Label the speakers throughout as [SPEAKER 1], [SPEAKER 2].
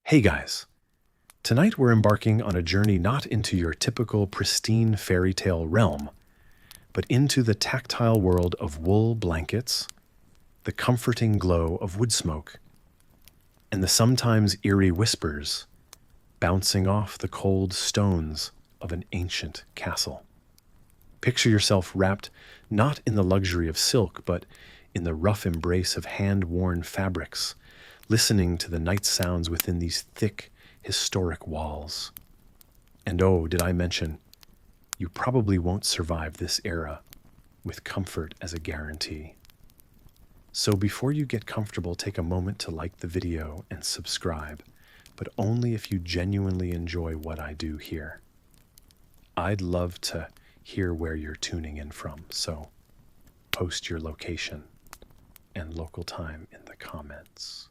[SPEAKER 1] Hey guys, tonight we're embarking on a journey not into your typical pristine fairy tale realm, but into the tactile world of wool blankets, the comforting glow of wood smoke, and the sometimes eerie whispers bouncing off the cold stones of an ancient castle. Picture yourself wrapped not in the luxury of silk, but in the rough embrace of hand-worn fabrics, listening to the night sounds within these thick, historic walls. And oh, did I mention, you probably won't survive this era with comfort as a guarantee. So before you get comfortable, take a moment to like the video and subscribe, but only if you genuinely enjoy what I do here. I'd love to hear where you're tuning in from, so post your location and local time in the comments.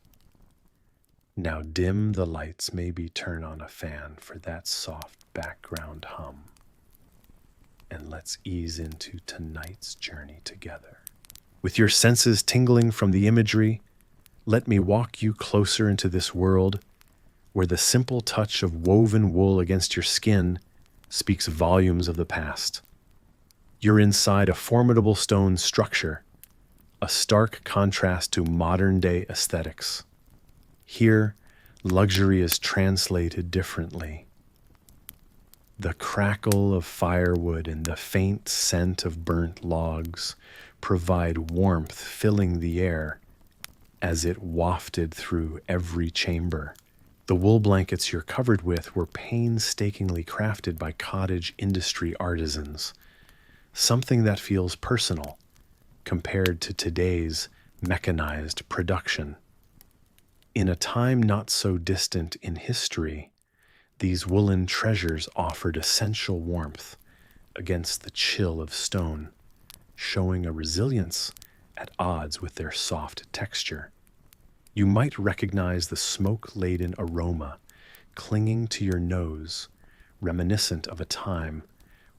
[SPEAKER 1] Now dim the lights, maybe turn on a fan for that soft background hum. And let's ease into tonight's journey together. With your senses tingling from the imagery, let me walk you closer into this world where the simple touch of woven wool against your skin speaks volumes of the past. You're inside a formidable stone structure, a stark contrast to modern-day aesthetics. Here, luxury is translated differently. The crackle of firewood and the faint scent of burnt logs provide warmth, filling the air as it wafted through every chamber. The wool blankets you're covered with were painstakingly crafted by cottage industry artisans, something that feels personal compared to today's mechanized production. In a time not so distant in history, these woolen treasures offered essential warmth against the chill of stone, showing a resilience at odds with their soft texture. You might recognize the smoke-laden aroma clinging to your nose, reminiscent of a time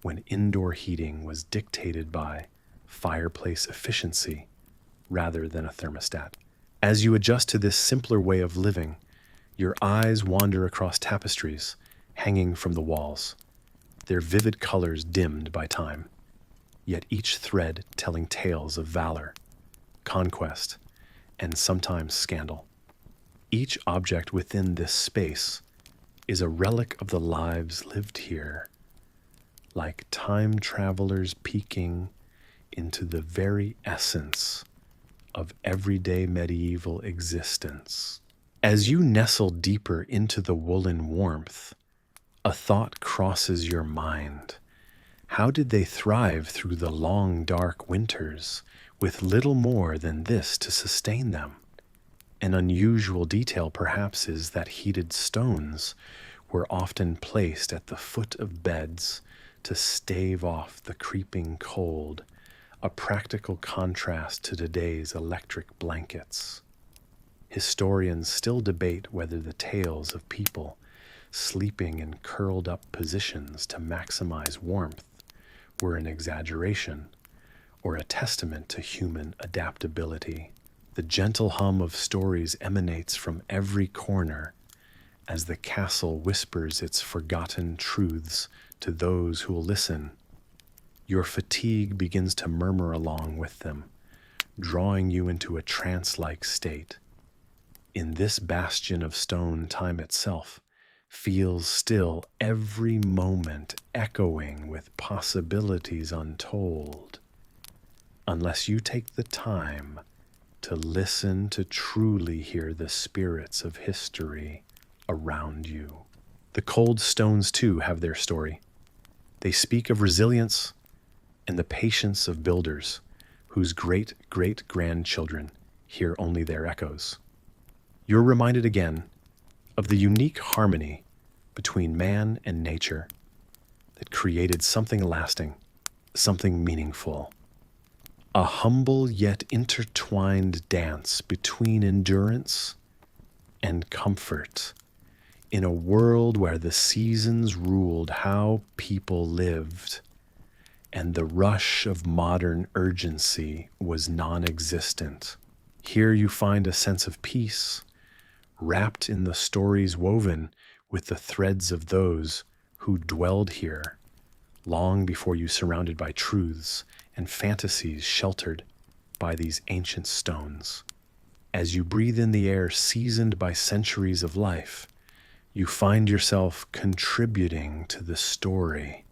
[SPEAKER 1] when indoor heating was dictated by fireplace efficiency rather than a thermostat. As you adjust to this simpler way of living, your eyes wander across tapestries hanging from the walls, their vivid colors dimmed by time, yet each thread telling tales of valor, conquest, and sometimes scandal. Each object within this space is a relic of the lives lived here, like time travelers peeking into the very essence of everyday medieval existence. As you nestle deeper into the woolen warmth, a thought crosses your mind. How did they thrive through the long, dark winters with little more than this to sustain them? An unusual detail, perhaps, is that heated stones were often placed at the foot of beds to stave off the creeping cold, a practical contrast to today's electric blankets. Historians still debate whether the tales of people sleeping in curled-up positions to maximize warmth were an exaggeration or a testament to human adaptability. The gentle hum of stories emanates from every corner as the castle whispers its forgotten truths to those who will listen. Your fatigue begins to murmur along with them, drawing you into a trance-like state. In this bastion of stone, time itself feels still, every moment echoing with possibilities untold. Unless you take the time to listen to truly hear the spirits of history around you. The cold stones, too, have their story. They speak of resilience and the patience of builders whose great-great-grandchildren hear only their echoes. You're reminded again of the unique harmony between man and nature that created something lasting, something meaningful. A humble yet intertwined dance between endurance and comfort in a world where the seasons ruled how people lived and the rush of modern urgency was non-existent. Here you find a sense of peace, wrapped in the stories woven with the threads of those who dwelled here long before you, surrounded by truths and fantasies sheltered by these ancient stones. As you breathe in the air seasoned by centuries of life, you find yourself contributing to the story,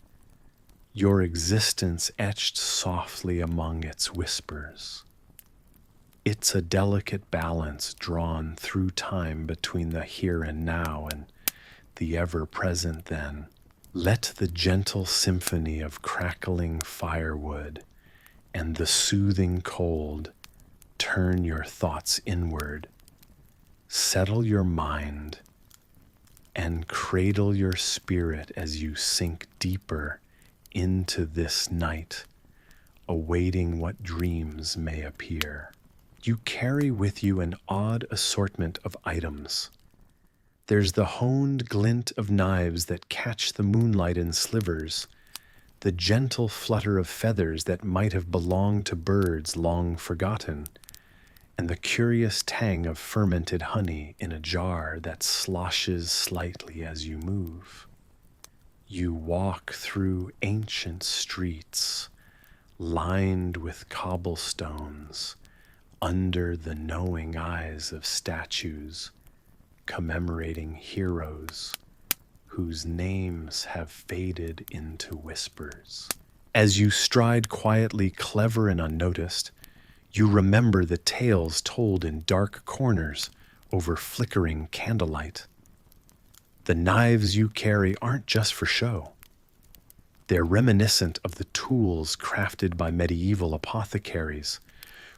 [SPEAKER 1] your existence etched softly among its whispers. It's a delicate balance drawn through time between the here and now and the ever-present then. Let the gentle symphony of crackling firewood and the soothing cold turn your thoughts inward. Settle your mind and cradle your spirit as you sink deeper into this night, awaiting what dreams may appear. You carry with you an odd assortment of items. There's the honed glint of knives that catch the moonlight in slivers, the gentle flutter of feathers that might have belonged to birds long forgotten, and the curious tang of fermented honey in a jar that sloshes slightly as you move. You walk through ancient streets, lined with cobblestones, under the knowing eyes of statues commemorating heroes whose names have faded into whispers. As you stride quietly, clever and unnoticed, you remember the tales told in dark corners over flickering candlelight. The knives you carry aren't just for show. They're reminiscent of the tools crafted by medieval apothecaries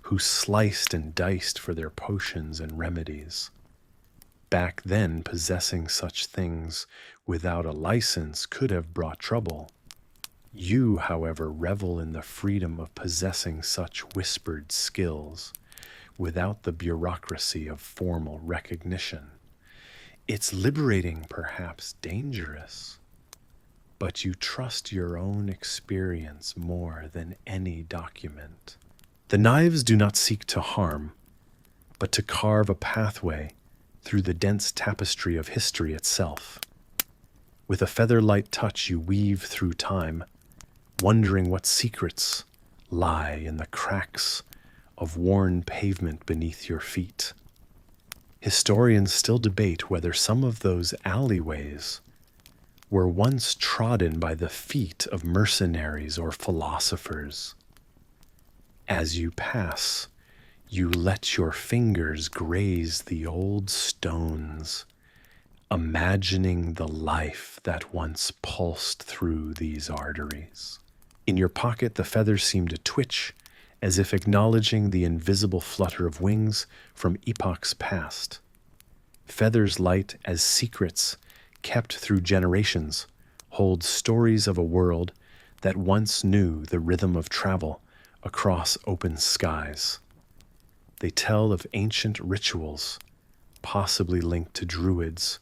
[SPEAKER 1] who sliced and diced for their potions and remedies. Back then, possessing such things without a license could have brought trouble. You, however, revel in the freedom of possessing such whispered skills without the bureaucracy of formal recognition. It's liberating, perhaps dangerous, but you trust your own experience more than any document. The knives do not seek to harm, but to carve a pathway through the dense tapestry of history itself. With a feather-light touch, you weave through time, wondering what secrets lie in the cracks of worn pavement beneath your feet. Historians still debate whether some of those alleyways were once trodden by the feet of mercenaries or philosophers. As you pass, you let your fingers graze the old stones, imagining the life that once pulsed through these arteries. In your pocket, the feathers seem to twitch, as if acknowledging the invisible flutter of wings from epochs past. Feathers light as secrets kept through generations hold stories of a world that once knew the rhythm of travel across open skies. They tell of ancient rituals, possibly linked to druids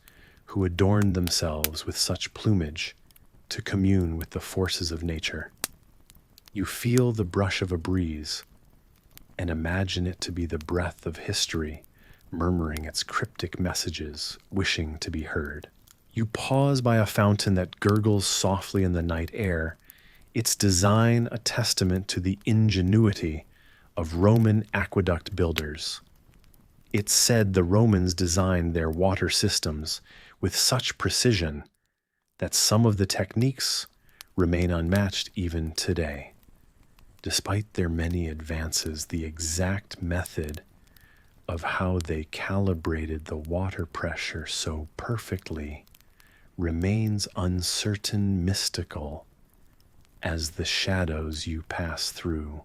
[SPEAKER 1] who adorned themselves with such plumage to commune with the forces of nature. You feel the brush of a breeze and imagine it to be the breath of history murmuring its cryptic messages, wishing to be heard. You pause by a fountain that gurgles softly in the night air, its design a testament to the ingenuity of Roman aqueduct builders. It's said the Romans designed their water systems with such precision that some of the techniques remain unmatched even today. Despite their many advances, the exact method of how they calibrated the water pressure so perfectly remains uncertain, mystical, as the shadows you pass through.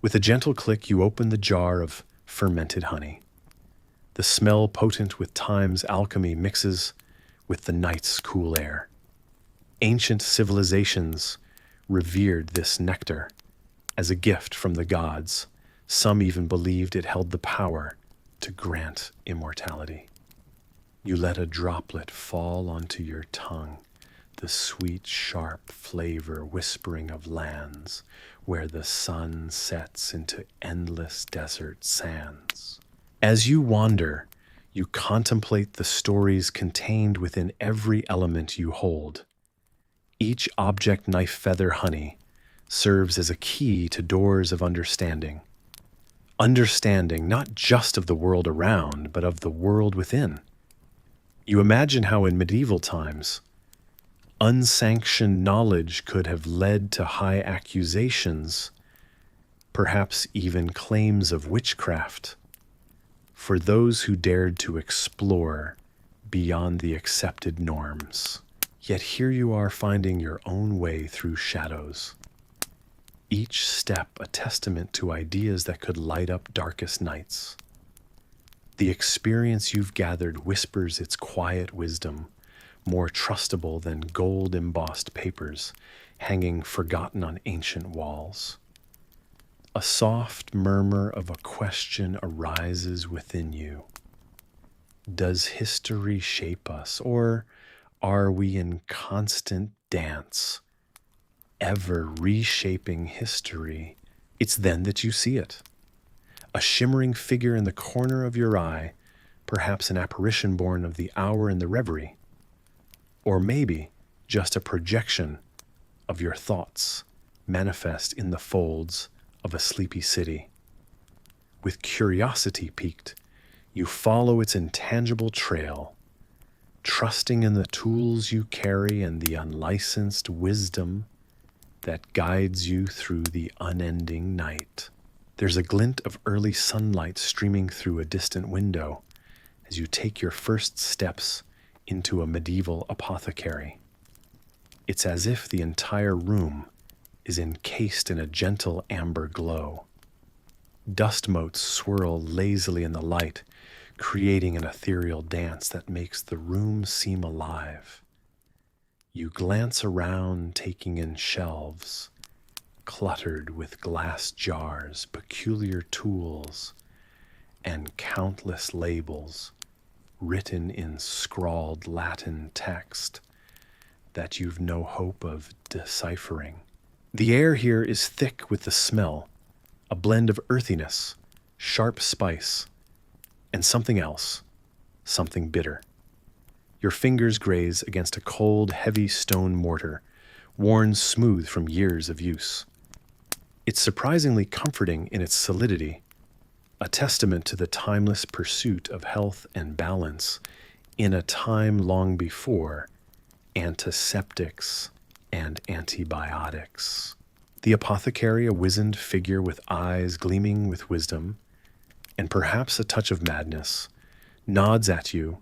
[SPEAKER 1] With a gentle click, you open the jar of fermented honey. The smell, potent with time's alchemy, mixes with the night's cool air. Ancient civilizations revered this nectar as a gift from the gods. Some even believed it held the power to grant immortality. You let a droplet fall onto your tongue, the sweet, sharp flavor whispering of lands where the sun sets into endless desert sands. As you wander, You contemplate the stories contained within every element you hold. Each object, knife, feather, honey serves as a key to doors of understanding. Understanding not just of the world around, but of the world within. You imagine how in medieval times, unsanctioned knowledge could have led to high accusations, perhaps even claims of witchcraft, for those who dared to explore beyond the accepted norms. Yet here you are finding your own way through shadows. Each step a testament to ideas that could light up darkest nights. The experience you've gathered whispers its quiet wisdom, more trustable than gold-embossed papers hanging forgotten on ancient walls. A soft murmur of a question arises within you. Does history shape us, or are we in constant dance, ever reshaping history? It's then that you see it. A shimmering figure in the corner of your eye, perhaps an apparition born of the hour and the reverie, or maybe just a projection of your thoughts manifest in the folds of a sleepy city. With curiosity piqued, you follow its intangible trail, trusting in the tools you carry and the unlicensed wisdom that guides you through the unending night. There's a glint of early sunlight streaming through a distant window as you take your first steps into a medieval apothecary. It's as if the entire room is encased in a gentle amber glow. Dust motes swirl lazily in the light, creating an ethereal dance that makes the room seem alive. You glance around, taking in shelves, cluttered with glass jars, peculiar tools, and countless labels written in scrawled Latin text that you've no hope of deciphering. The air here is thick with the smell, a blend of earthiness, sharp spice, and something else, something bitter. Your fingers graze against a cold, heavy stone mortar, worn smooth from years of use. It's surprisingly comforting in its solidity, a testament to the timeless pursuit of health and balance in a time long before antiseptics and antibiotics. The apothecary, a wizened figure with eyes gleaming with wisdom and perhaps a touch of madness, nods at you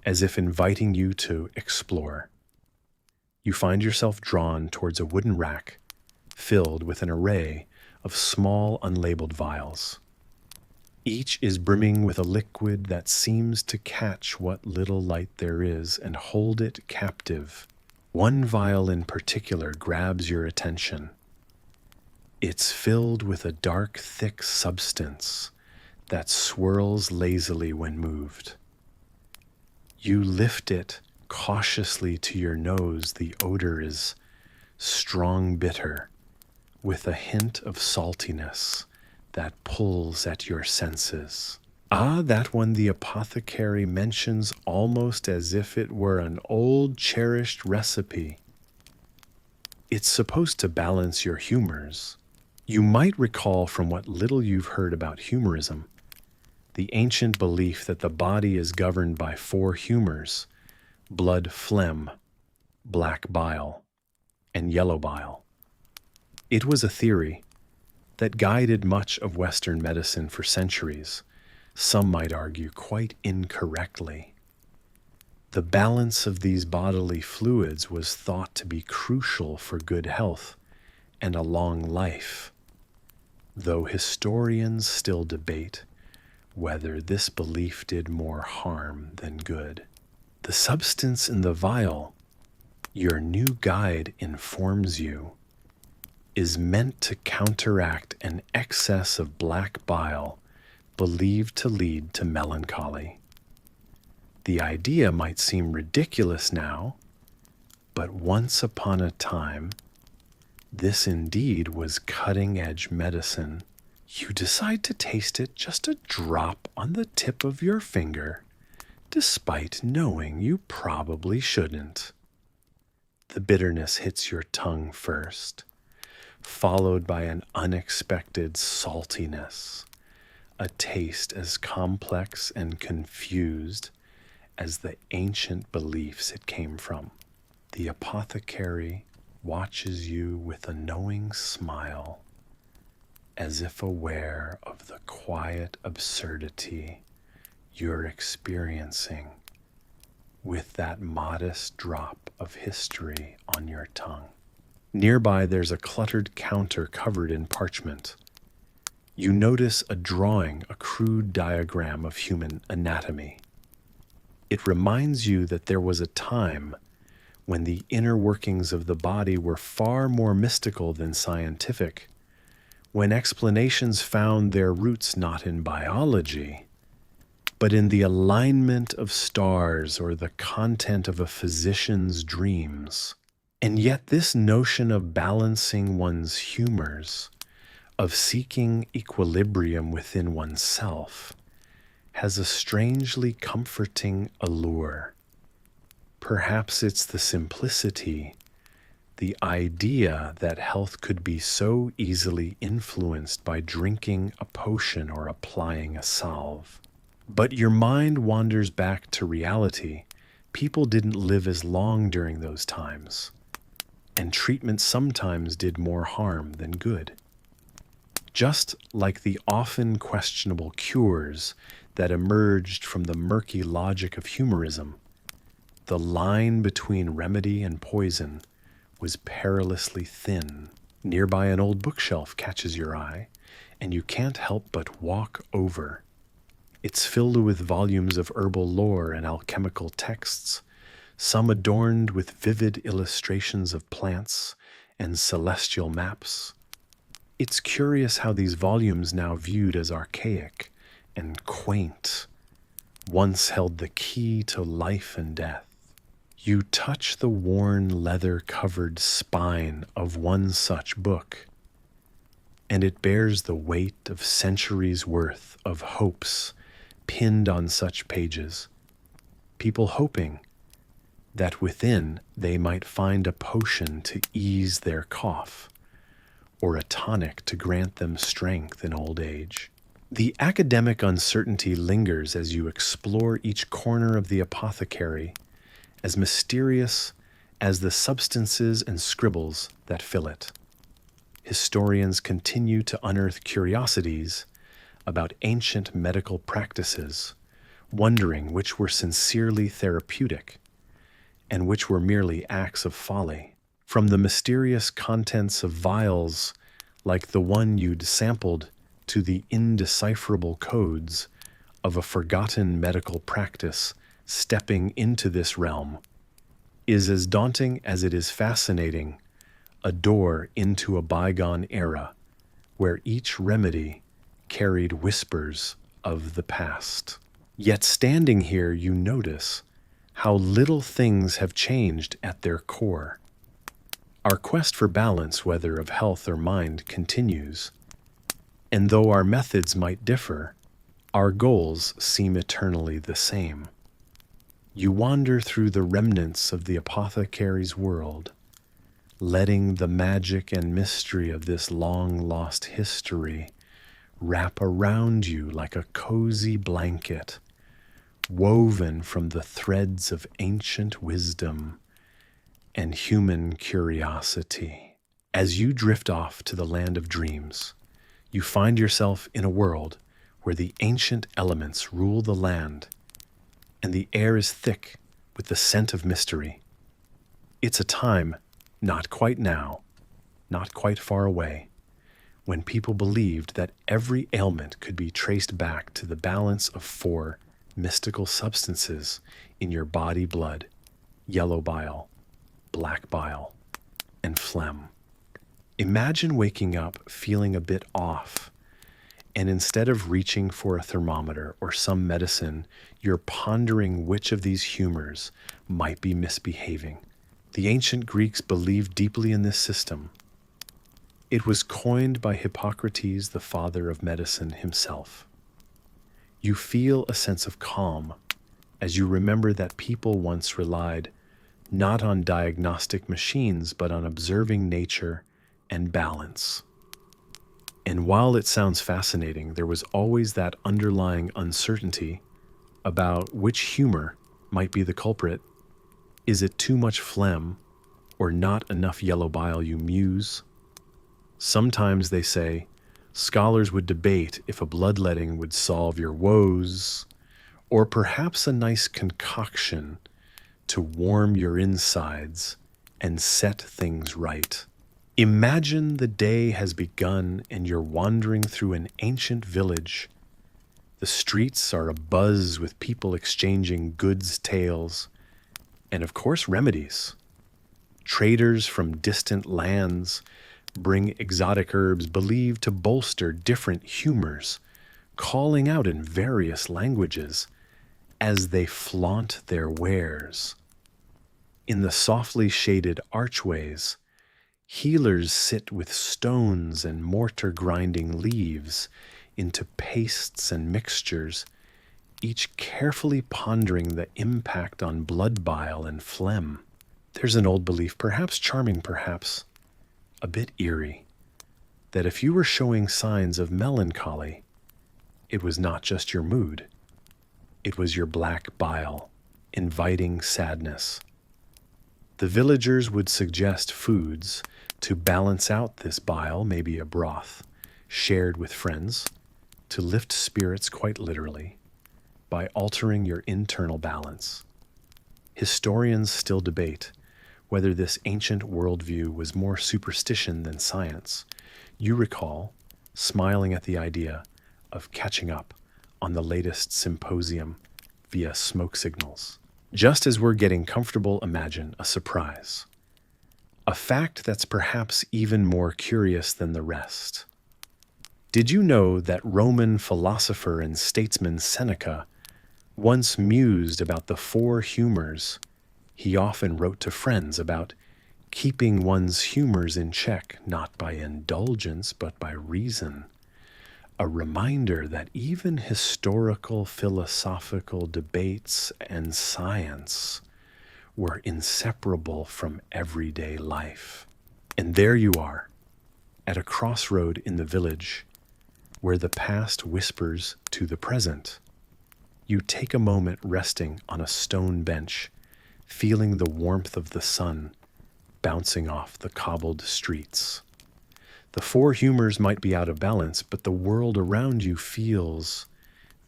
[SPEAKER 1] as if inviting you to explore. You find yourself drawn towards a wooden rack filled with an array of small unlabeled vials. Each is brimming with a liquid that seems to catch what little light there is and hold it captive. One vial in particular grabs your attention. It's filled with a dark, thick substance that swirls lazily when moved. You lift it cautiously to your nose. The odor is strong bitter, with a hint of saltiness that pulls at your senses. Ah, that one the apothecary mentions almost as if it were an old cherished recipe. It's supposed to balance your humors. You might recall from what little you've heard about humorism, the ancient belief that the body is governed by 4 humors: blood, phlegm, black bile, and yellow bile. It was a theory that guided much of Western medicine for centuries, some might argue quite incorrectly. The balance of these bodily fluids was thought to be crucial for good health and a long life, though historians still debate whether this belief did more harm than good. The substance in the vial, your new guide informs you, is meant to counteract an excess of black bile believed to lead to melancholy. The idea might seem ridiculous now, but once upon a time, this indeed was cutting-edge medicine. You decide to taste it, just a drop on the tip of your finger, despite knowing you probably shouldn't. The bitterness hits your tongue first, followed by an unexpected saltiness, a taste as complex and confused as the ancient beliefs it came from. The apothecary watches you with a knowing smile, as if aware of the quiet absurdity you're experiencing with that modest drop of history on your tongue. Nearby, there's a cluttered counter covered in parchment. You notice a drawing, a crude diagram of human anatomy. It reminds you that there was a time when the inner workings of the body were far more mystical than scientific, when explanations found their roots not in biology, but in the alignment of stars or the content of a physician's dreams. And yet this notion of balancing one's humors, of seeking equilibrium within oneself, has a strangely comforting allure. Perhaps it's the simplicity, the idea that health could be so easily influenced by drinking a potion or applying a salve. But your mind wanders back to reality. People didn't live as long during those times, and treatment sometimes did more harm than good. Just like the often questionable cures that emerged from the murky logic of humorism, the line between remedy and poison was perilously thin. Nearby, an old bookshelf catches your eye, and you can't help but walk over. It's filled with volumes of herbal lore and alchemical texts, some adorned with vivid illustrations of plants and celestial maps. It's curious how these volumes, now viewed as archaic and quaint, once held the key to life and death. You touch the worn leather-covered spine of one such book, and it bears the weight of centuries' worth of hopes pinned on such pages, people hoping that within they might find a potion to ease their cough, or a tonic to grant them strength in old age. The academic uncertainty lingers as you explore each corner of the apothecary, as mysterious as the substances and scribbles that fill it. Historians continue to unearth curiosities about ancient medical practices, wondering which were sincerely therapeutic and which were merely acts of folly. From the mysterious contents of vials like the one you'd sampled to the indecipherable codes of a forgotten medical practice, stepping into this realm is as daunting as it is fascinating, a door into a bygone era where each remedy carried whispers of the past. Yet standing here, you notice how little things have changed at their core. Our quest for balance, whether of health or mind, continues, and though our methods might differ, our goals seem eternally the same. You wander through the remnants of the apothecary's world, letting the magic and mystery of this long-lost history wrap around you like a cozy blanket, woven from the threads of ancient wisdom and human curiosity. As you drift off to the land of dreams, you find yourself in a world where the ancient elements rule the land, and the air is thick with the scent of mystery. It's a time, not quite now, not quite far away, when people believed that every ailment could be traced back to the balance of 4 mystical substances in your body blood: yellow bile, black bile, and phlegm. Imagine waking up feeling a bit off, and instead of reaching for a thermometer or some medicine, you're pondering which of these humors might be misbehaving. The ancient Greeks believed deeply in this system. It was coined by Hippocrates, the father of medicine himself. You feel a sense of calm as you remember that people once relied not on diagnostic machines, but on observing nature and balance. And while it sounds fascinating, there was always that underlying uncertainty about which humor might be the culprit. Is it too much phlegm or not enough yellow bile, you muse? Sometimes they say scholars would debate if a bloodletting would solve your woes, or perhaps a nice concoction to warm your insides and set things right. Imagine the day has begun and you're wandering through an ancient village. The streets are abuzz with people exchanging goods tales, and of course remedies. Traders from distant lands bring exotic herbs believed to bolster different humors, calling out in various languages as they flaunt their wares. In the softly shaded archways, healers sit with stones and mortar grinding leaves into pastes and mixtures, each carefully pondering the impact on blood bile and phlegm. There's an old belief, perhaps charming, perhaps a bit eerie, that if you were showing signs of melancholy, it was not just your mood, it was your black bile inviting sadness. The villagers would suggest foods to balance out this bile, maybe a broth, shared with friends, to lift spirits quite literally, by altering your internal balance. Historians still debate whether this ancient worldview was more superstition than science. You recall smiling at the idea of catching up on the latest symposium via smoke signals. Just as we're getting comfortable, imagine a surprise. A fact that's perhaps even more curious than the rest. Did you know that Roman philosopher and statesman Seneca once mused about the four humors he often wrote to friends about keeping one's humors in check, not by indulgence, but by reason? A reminder that even historical philosophical debates and science were inseparable from everyday life. And there you are, at a crossroad in the village, where the past whispers to the present. You take a moment resting on a stone bench, feeling the warmth of the sun bouncing off the cobbled streets. The four humors might be out of balance, but the world around you feels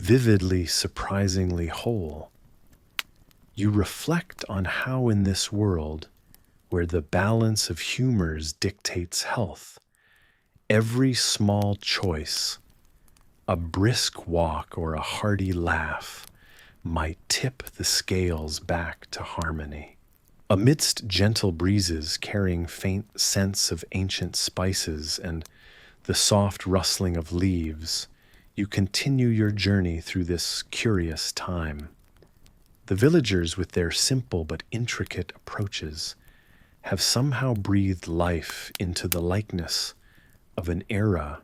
[SPEAKER 1] vividly, surprisingly whole. You reflect on how in this world, where the balance of humors dictates health, every small choice, a brisk walk or a hearty laugh, might tip the scales back to harmony. Amidst gentle breezes carrying faint scents of ancient spices and the soft rustling of leaves, you continue your journey through this curious time. The villagers, with their simple but intricate approaches, have somehow breathed life into the likeness of an era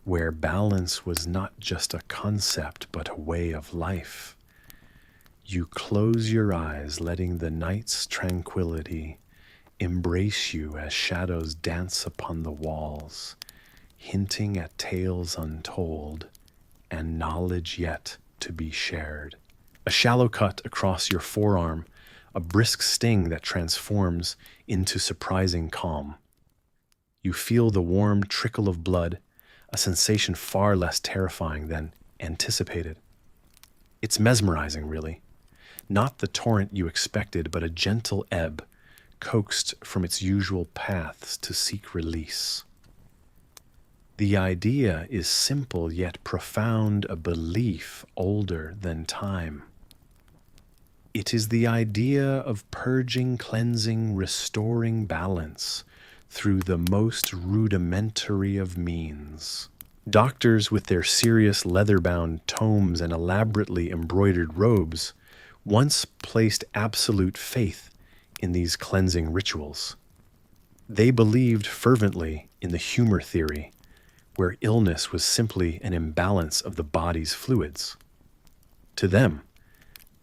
[SPEAKER 1] where balance was not just a concept but a way of life. You close your eyes, letting the night's tranquility embrace you as shadows dance upon the walls, hinting at tales untold and knowledge yet to be shared. A shallow cut across your forearm, a brisk sting that transforms into surprising calm. You feel the warm trickle of blood, a sensation far less terrifying than anticipated. It's mesmerizing, really. Not the torrent you expected, but a gentle ebb, coaxed from its usual paths to seek release. The idea is simple yet profound, a belief older than time. It is the idea of purging, cleansing, restoring balance through the most rudimentary of means. Doctors, with their serious leather-bound tomes and elaborately embroidered robes, once placed absolute faith in these cleansing rituals. They believed fervently in the humor theory, where illness was simply an imbalance of the body's fluids. To them,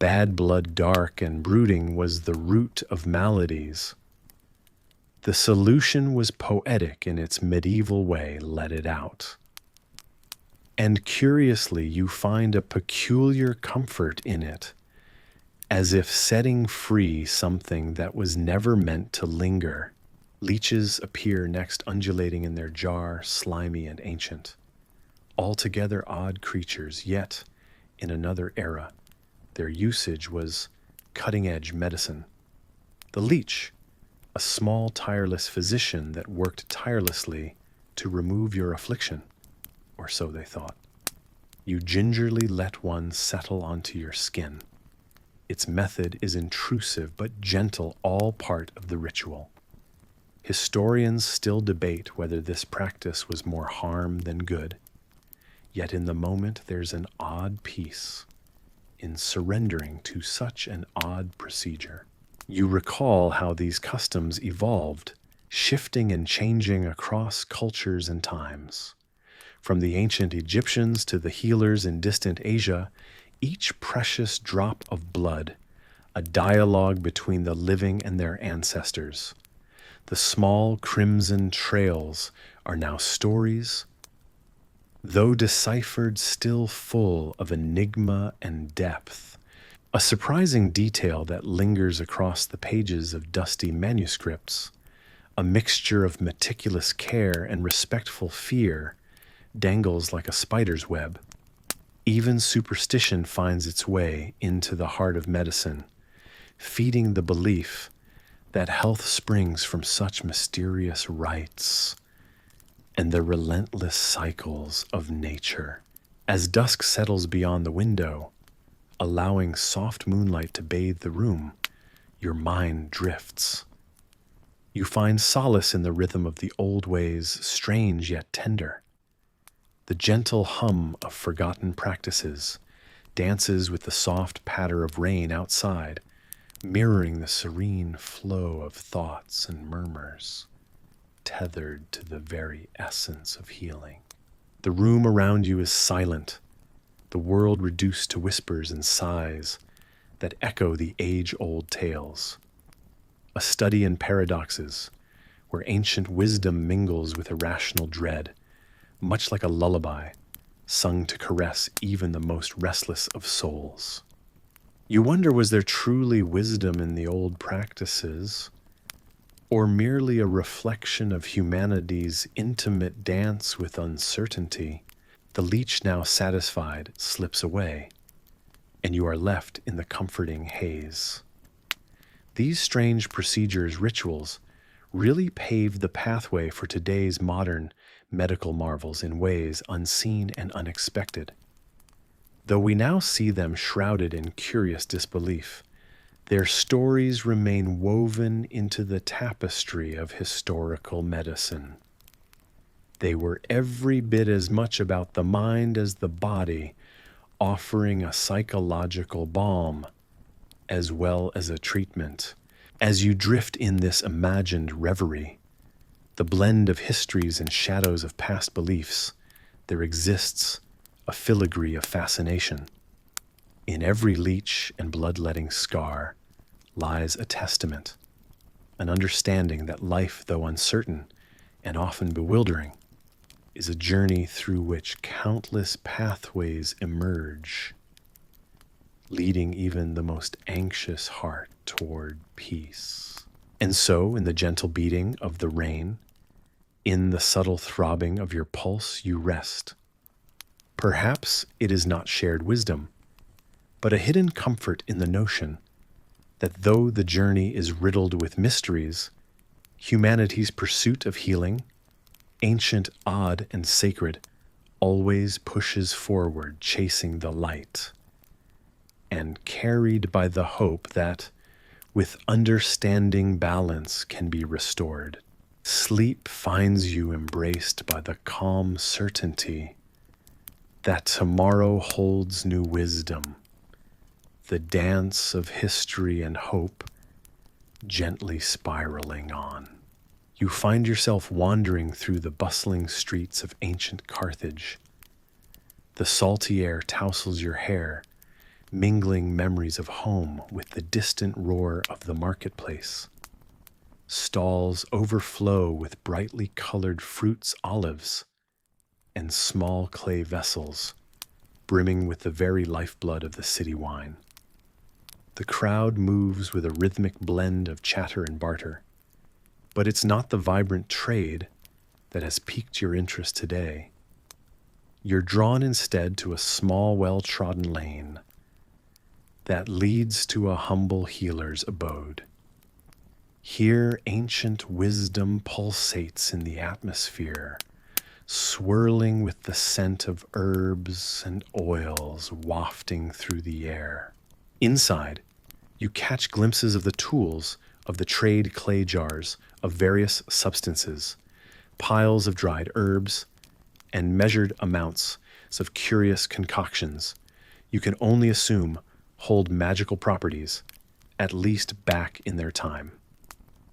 [SPEAKER 1] Bad blood, dark and brooding, was the root of maladies. The solution was poetic in its medieval way, let it out. And curiously, you find a peculiar comfort in it, as if setting free something that was never meant to linger. Leeches appear next, undulating in their jar, slimy and ancient. Altogether odd creatures, yet, in another era, their usage was cutting-edge medicine. The leech, a small, tireless physician that worked tirelessly to remove your affliction, or so they thought. You gingerly let one settle onto your skin. Its method is intrusive but gentle, all part of the ritual. Historians still debate whether this practice was more harm than good. Yet in the moment there's an odd peace in surrendering to such an odd procedure. You recall how these customs evolved, shifting and changing across cultures and times. From the ancient Egyptians to the healers in distant Asia, each precious drop of blood, a dialogue between the living and their ancestors. The small crimson trails are now stories, though deciphered, still full of enigma and depth. A surprising detail that lingers across the pages of dusty manuscripts, a mixture of meticulous care and respectful fear, dangles like a spider's web. Even superstition finds its way into the heart of medicine, feeding the belief that health springs from such mysterious rites and the relentless cycles of nature. As dusk settles beyond the window, allowing soft moonlight to bathe the room, your mind drifts. You find solace in the rhythm of the old ways, strange yet tender. The gentle hum of forgotten practices dances with the soft patter of rain outside, mirroring the serene flow of thoughts and murmurs, tethered to the very essence of healing. The room around you is silent, the world reduced to whispers and sighs that echo the age-old tales. A study in paradoxes, where ancient wisdom mingles with irrational dread, much like a lullaby, sung to caress even the most restless of souls. You wonder, was there truly wisdom in the old practices, or merely a reflection of humanity's intimate dance with uncertainty? The leech, now satisfied, slips away, and you are left in the comforting haze. These strange procedures, rituals, really paved the pathway for today's modern medical marvels in ways unseen and unexpected. Though we now see them shrouded in curious disbelief, their stories remain woven into the tapestry of historical medicine. They were every bit as much about the mind as the body, offering a psychological balm as well as a treatment. As you drift in this imagined reverie, the blend of histories and shadows of past beliefs, there exists a filigree of fascination. In every leech and bloodletting scar lies a testament, an understanding that life, though uncertain and often bewildering, is a journey through which countless pathways emerge, leading even the most anxious heart toward peace. And so, in the gentle beating of the rain, in the subtle throbbing of your pulse, you rest. Perhaps it is not shared wisdom, but a hidden comfort in the notion that though the journey is riddled with mysteries, humanity's pursuit of healing, ancient, odd, and sacred, always pushes forward, chasing the light, and carried by the hope that, with understanding, balance can be restored. Sleep finds you embraced by the calm certainty that tomorrow holds new wisdom, the dance of history and hope gently spiraling on. You find yourself wandering through the bustling streets of ancient Carthage. The salty air tousles your hair, mingling memories of home with the distant roar of the marketplace. Stalls overflow with brightly colored fruits, olives, and small clay vessels, brimming with the very lifeblood of the city wine. The crowd moves with a rhythmic blend of chatter and barter, but it's not the vibrant trade that has piqued your interest today. You're drawn instead to a small, well-trodden lane that leads to a humble healer's abode. Here, ancient wisdom pulsates in the atmosphere, swirling with the scent of herbs and oils wafting through the air. Inside, you catch glimpses of the tools of the trade clay jars of various substances, piles of dried herbs, and measured amounts of curious concoctions you can only assume hold magical properties, at least back in their time.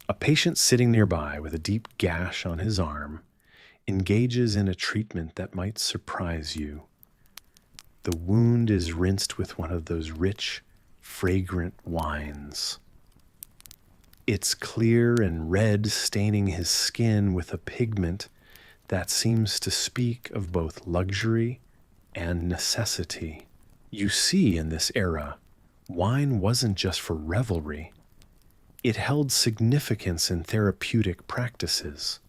[SPEAKER 1] A patient sitting nearby with a deep gash on his arm engages in a treatment that might surprise you. The wound is rinsed with one of those rich, fragrant wines. It's clear and red, staining his skin with a pigment that seems to speak of both luxury and necessity. You see, in this era, wine wasn't just for revelry. It held significance in therapeutic practices.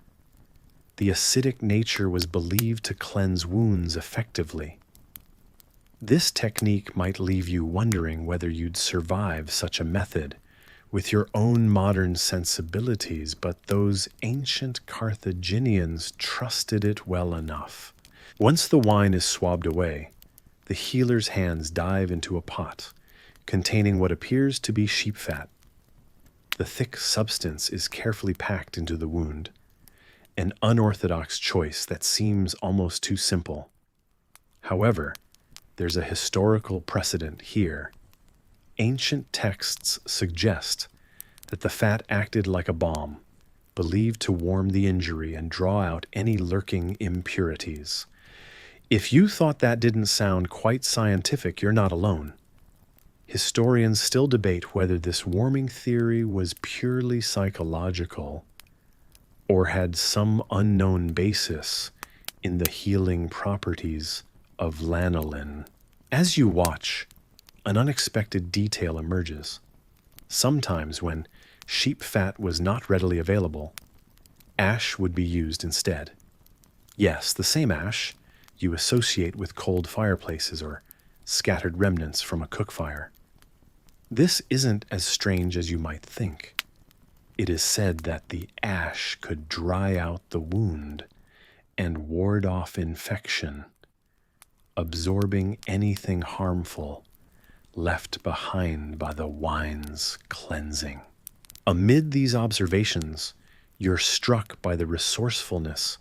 [SPEAKER 1] The acidic nature was believed to cleanse wounds effectively. This technique might leave you wondering whether you'd survive such a method with your own modern sensibilities, but those ancient Carthaginians trusted it well enough. Once the wine is swabbed away, the healer's hands dive into a pot containing what appears to be sheep fat. The thick substance is carefully packed into the wound, an unorthodox choice that seems almost too simple. However, there's a historical precedent here. Ancient texts suggest that the fat acted like a balm, believed to warm the injury and draw out any lurking impurities. If you thought that didn't sound quite scientific, you're not alone. Historians still debate whether this warming theory was purely psychological or had some unknown basis in the healing properties of lanolin. As you watch, an unexpected detail emerges. Sometimes when sheep fat was not readily available, ash would be used instead. Yes, the same ash you associate with cold fireplaces or scattered remnants from a cook fire. This isn't as strange as you might think. It is said that the ash could dry out the wound and ward off infection, absorbing anything harmful left behind by the wine's cleansing. Amid these observations, you're struck by the resourcefulness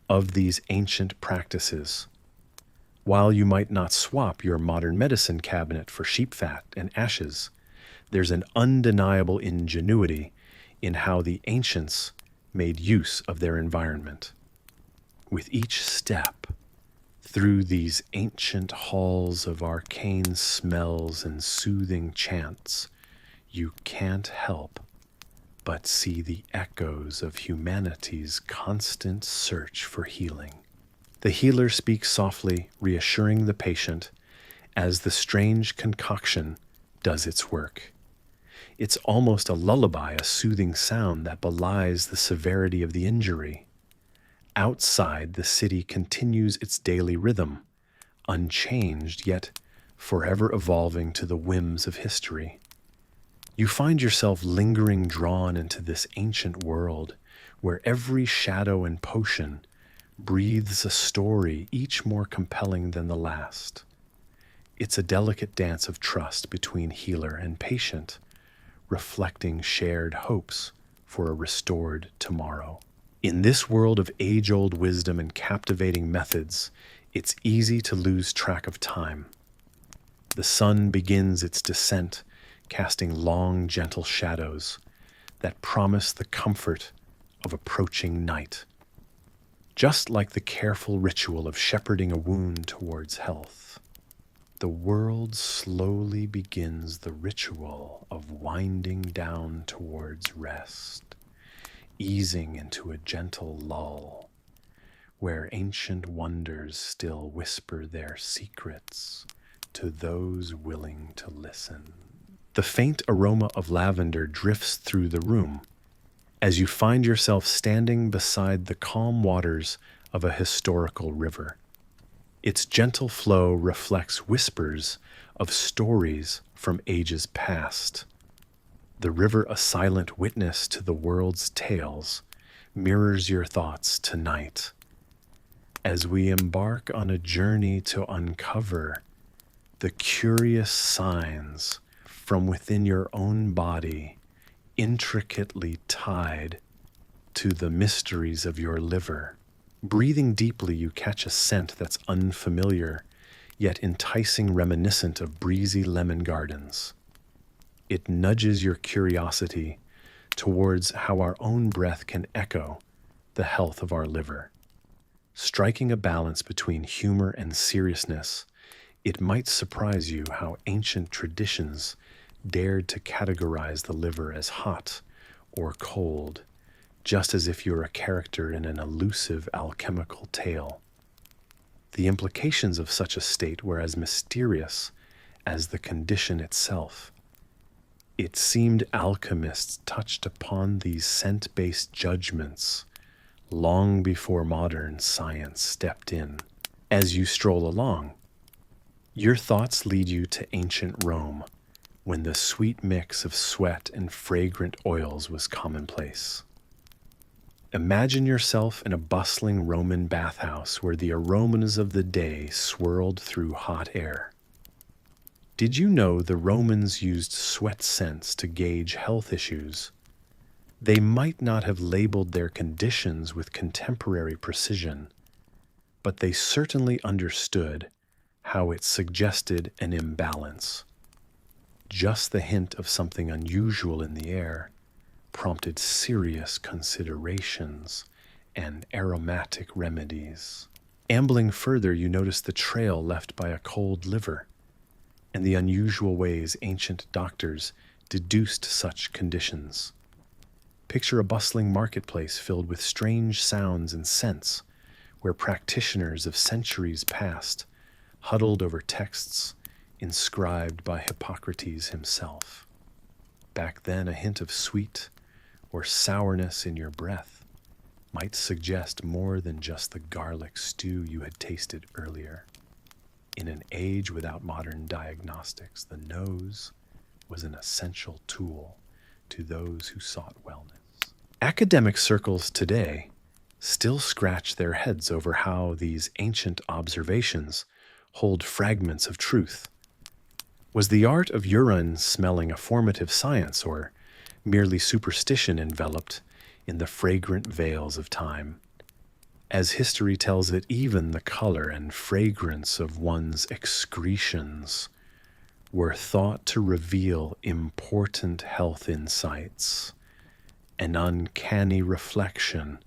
[SPEAKER 1] of these ancient practices. While you might not swap your modern medicine cabinet for sheep fat and ashes, there's an undeniable ingenuity in how the ancients made use of their environment. With each step through these ancient halls of arcane smells and soothing chants, you can't help but see the echoes of humanity's constant search for healing. The healer speaks softly, reassuring the patient as the strange concoction does its work. It's almost a lullaby, a soothing sound that belies the severity of the injury. Outside, the city continues its daily rhythm, unchanged yet forever evolving to the whims of history. You find yourself lingering, drawn into this ancient world where every shadow and potion breathes a story, each more compelling than the last. It's a delicate dance of trust between healer and patient, reflecting shared hopes for a restored tomorrow. In this world of age-old wisdom and captivating methods, it's easy to lose track of time. The sun begins its descent, casting long, gentle shadows that promise the comfort of approaching night, just like the careful ritual of shepherding a wound towards health. the world slowly begins the ritual of winding down towards rest, easing into a gentle lull, where ancient wonders still whisper their secrets to those willing to listen. The faint aroma of lavender drifts through the room as you find yourself standing beside the calm waters of a historical river. Its gentle flow reflects whispers of stories from ages past. The river, a silent witness to the world's tales, mirrors your thoughts tonight as we embark on a journey to uncover the curious signs from within your own body, intricately tied to the mysteries of your liver. Breathing deeply, you catch a scent that's unfamiliar, yet enticing, reminiscent of breezy lemon gardens. It nudges your curiosity towards how our own breath can echo the health of our liver. Striking a balance between humor and seriousness, it might surprise you how ancient traditions dared to categorize the liver as hot or cold, just as if you're a character in an elusive alchemical tale. The implications of such a state were as mysterious as the condition itself. It seemed alchemists touched upon these scent-based judgments long before modern science stepped in. As you stroll along, your thoughts lead you to ancient Rome, when the sweet mix of sweat and fragrant oils was commonplace. Imagine yourself in a bustling Roman bathhouse where the aromas of the day swirled through hot air. Did you know the Romans used sweat scents to gauge health issues? They might not have labeled their conditions with contemporary precision, but they certainly understood how it suggested an imbalance. Just the hint of something unusual in the air prompted serious considerations and aromatic remedies. Ambling further, you notice the trail left by a cold liver and the unusual ways ancient doctors deduced such conditions. Picture a bustling marketplace filled with strange sounds and scents, where practitioners of centuries past huddled over texts inscribed by Hippocrates himself. Back then, a hint of sweet or sourness in your breath might suggest more than just the garlic stew you had tasted earlier. In an age without modern diagnostics, the nose was an essential tool to those who sought wellness. Academic circles today still scratch their heads over how these ancient observations hold fragments of truth. Was the art of urine smelling a formative science, or merely superstition enveloped in the fragrant veils of time? As history tells it, even the color and fragrance of one's excretions were thought to reveal important health insights, an uncanny reflection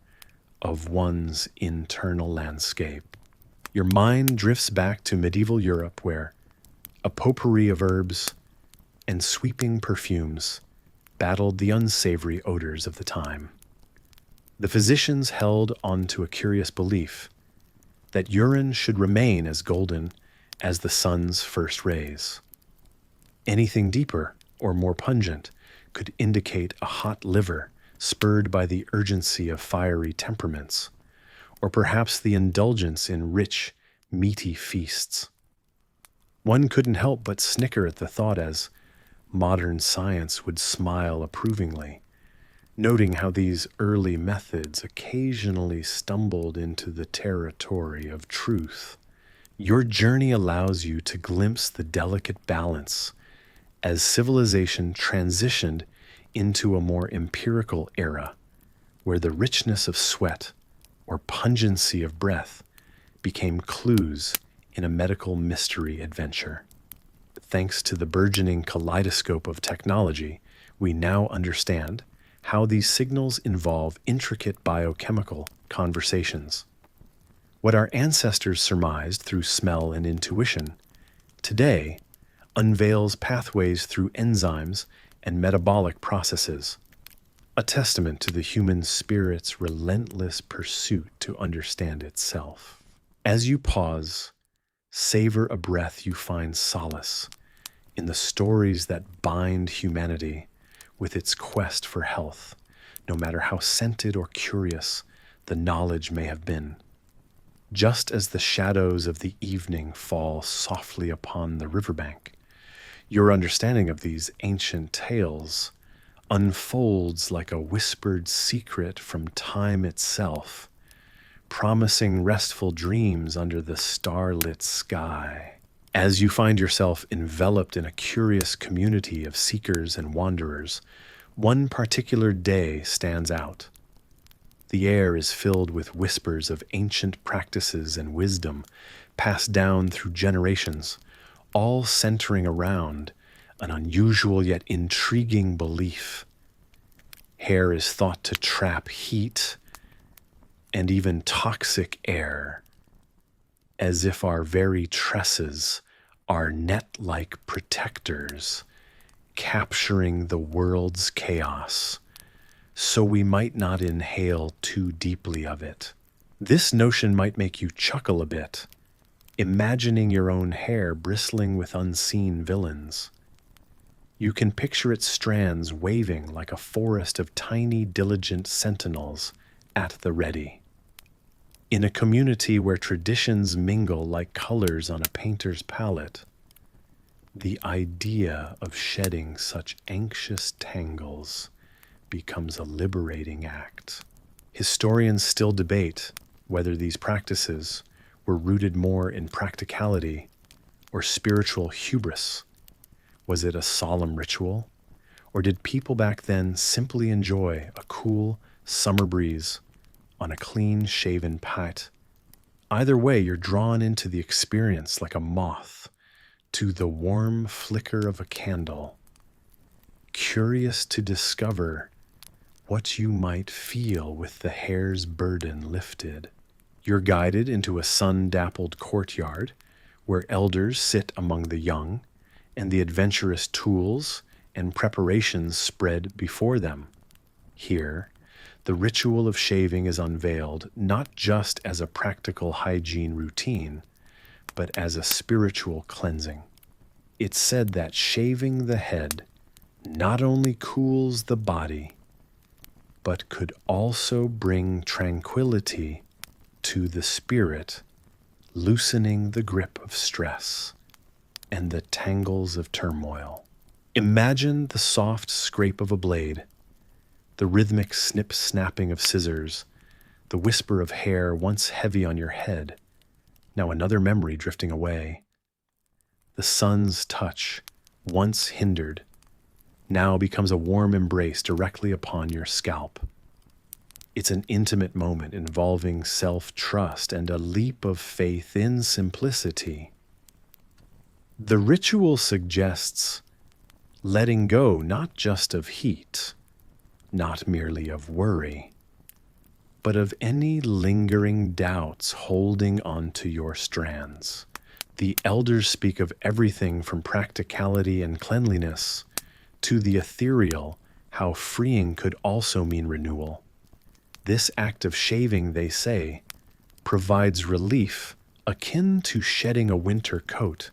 [SPEAKER 1] of one's internal landscape. Your mind drifts back to medieval Europe, where a potpourri of herbs and sweeping perfumes battled the unsavory odors of the time. The physicians held onto a curious belief that urine should remain as golden as the sun's first rays. Anything deeper or more pungent could indicate a hot liver spurred by the urgency of fiery temperaments, or perhaps the indulgence in rich, meaty feasts. One couldn't help but snicker at the thought as modern science would smile approvingly, noting how these early methods occasionally stumbled into the territory of truth. Your journey allows you to glimpse the delicate balance as civilization transitioned into a more empirical era, where the richness of sweat or pungency of breath became clues in a medical mystery adventure. Thanks to the burgeoning kaleidoscope of technology, we now understand how these signals involve intricate biochemical conversations. What our ancestors surmised through smell and intuition today unveils pathways through enzymes and metabolic processes, a testament to the human spirit's relentless pursuit to understand itself. As you pause, savor a breath, you find solace in the stories that bind humanity with its quest for health, no matter how scented or curious the knowledge may have been. Just as the shadows of the evening fall softly upon the riverbank, your understanding of these ancient tales unfolds like a whispered secret from time itself, promising restful dreams under the starlit sky. As you find yourself enveloped in a curious community of seekers and wanderers, one particular day stands out. The air is filled with whispers of ancient practices and wisdom passed down through generations, all centering around an unusual yet intriguing belief. Hair is thought to trap heat and even toxic air, as if our very tresses are net-like protectors, capturing the world's chaos, so we might not inhale too deeply of it. This notion might make you chuckle a bit, imagining your own hair bristling with unseen villains. You can picture its strands waving like a forest of tiny, diligent sentinels at the ready. In a community where traditions mingle like colors on a painter's palette, the idea of shedding such anxious tangles becomes a liberating act. Historians still debate whether these practices were rooted more in practicality or spiritual hubris. Was it a solemn ritual, or did people back then simply enjoy a cool summer breeze on a clean-shaven pate? Either way, you're drawn into the experience like a moth to the warm flicker of a candle, curious to discover what you might feel with the hair's burden lifted. You're guided into a sun-dappled courtyard where elders sit among the young, and the adventurous tools and preparations spread before them. Here, the ritual of shaving is unveiled not just as a practical hygiene routine, but as a spiritual cleansing. It's said that shaving the head not only cools the body, but could also bring tranquility to the spirit, loosening the grip of stress and the tangles of turmoil. Imagine the soft scrape of a blade, the rhythmic snip-snapping of scissors, the whisper of hair once heavy on your head, now another memory drifting away. The sun's touch, once hindered, now becomes a warm embrace directly upon your scalp. It's an intimate moment involving self-trust and a leap of faith in simplicity. The ritual suggests letting go not just of heat, not merely of worry, but of any lingering doubts holding onto your strands. The elders speak of everything from practicality and cleanliness to the ethereal, how freeing could also mean renewal. This act of shaving, they say, provides relief akin to shedding a winter coat.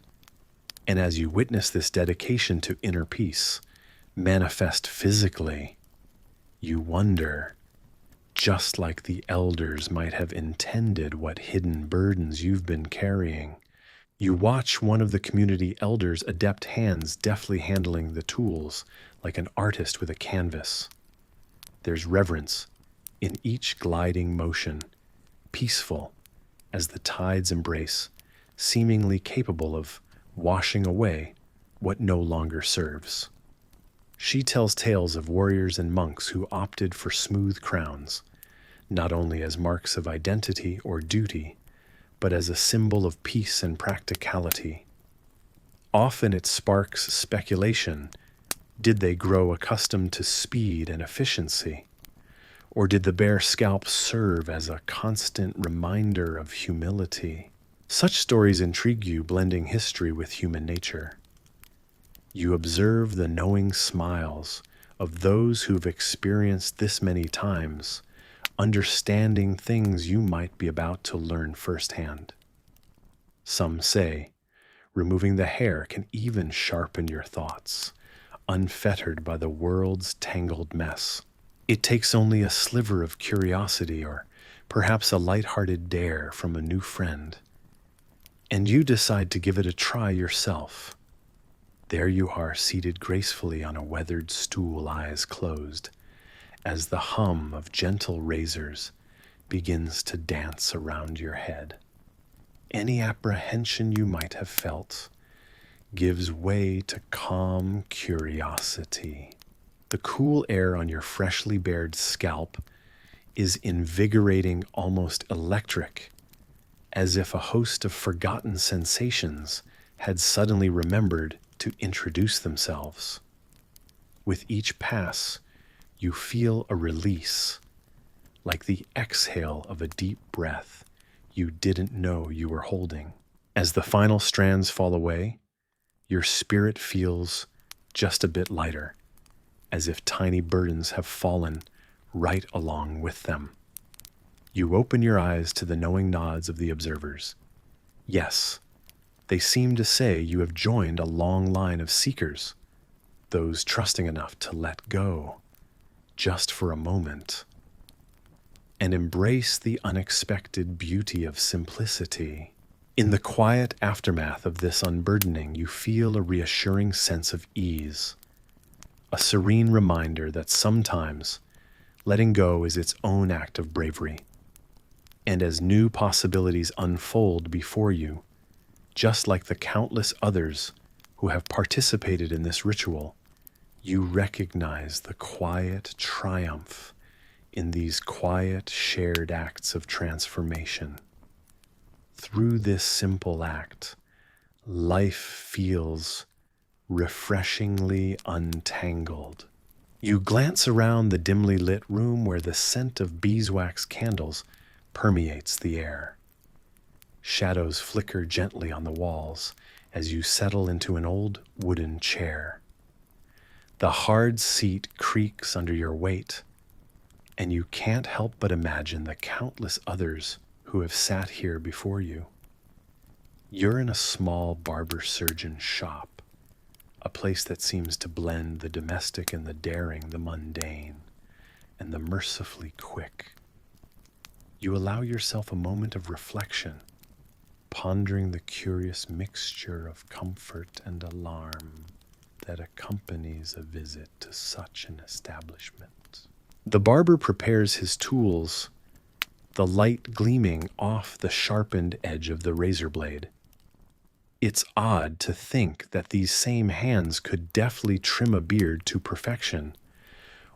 [SPEAKER 1] And as you witness this dedication to inner peace manifest physically, you wonder, just like the elders might have intended, what hidden burdens you've been carrying. You watch one of the community elders' adept hands deftly handling the tools like an artist with a canvas. There's reverence in each gliding motion, peaceful as the tide's embrace, seemingly capable of washing away what no longer serves. She tells tales of warriors and monks who opted for smooth crowns, not only as marks of identity or duty, but as a symbol of peace and practicality. Often it sparks speculation. Did they grow accustomed to speed and efficiency? Or did the bare scalp serve as a constant reminder of humility? Such stories intrigue you, blending history with human nature. You observe the knowing smiles of those who've experienced this many times, understanding things you might be about to learn firsthand. Some say, removing the hair can even sharpen your thoughts, unfettered by the world's tangled mess. It takes only a sliver of curiosity or perhaps a light-hearted dare from a new friend, and you decide to give it a try yourself. There you are, seated gracefully on a weathered stool, eyes closed, as the hum of gentle razors begins to dance around your head. Any apprehension you might have felt gives way to calm curiosity. The cool air on your freshly bared scalp is invigorating, almost electric, as if a host of forgotten sensations had suddenly remembered to introduce themselves. With each pass, you feel a release, like the exhale of a deep breath you didn't know you were holding. As the final strands fall away, your spirit feels just a bit lighter, as if tiny burdens have fallen right along with them. You open your eyes to the knowing nods of the observers. Yes, they seem to say you have joined a long line of seekers, those trusting enough to let go, just for a moment, and embrace the unexpected beauty of simplicity. In the quiet aftermath of this unburdening, you feel a reassuring sense of ease, a serene reminder that sometimes letting go is its own act of bravery. And as new possibilities unfold before you, just like the countless others who have participated in this ritual, you recognize the quiet triumph in these quiet, shared acts of transformation. Through this simple act, life feels refreshingly untangled. You glance around the dimly lit room where the scent of beeswax candles permeates the air. Shadows flicker gently on the walls as you settle into an old wooden chair. The hard seat creaks under your weight, and you can't help but imagine the countless others who have sat here before you. You're in a small barber surgeon shop, a place that seems to blend the domestic and the daring, the mundane, and the mercifully quick. You allow yourself a moment of reflection, pondering the curious mixture of comfort and alarm that accompanies a visit to such an establishment. The barber prepares his tools, the light gleaming off the sharpened edge of the razor blade. It's odd to think that these same hands could deftly trim a beard to perfection,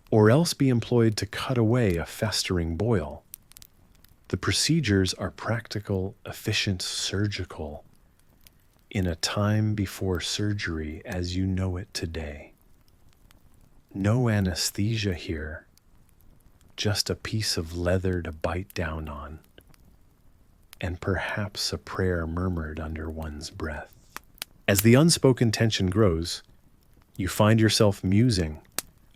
[SPEAKER 1] or else be employed to cut away a festering boil. The procedures are practical, efficient, surgical, in a time before surgery as you know it today. No anesthesia here, just a piece of leather to bite down on, and perhaps a prayer murmured under one's breath. As the unspoken tension grows, you find yourself musing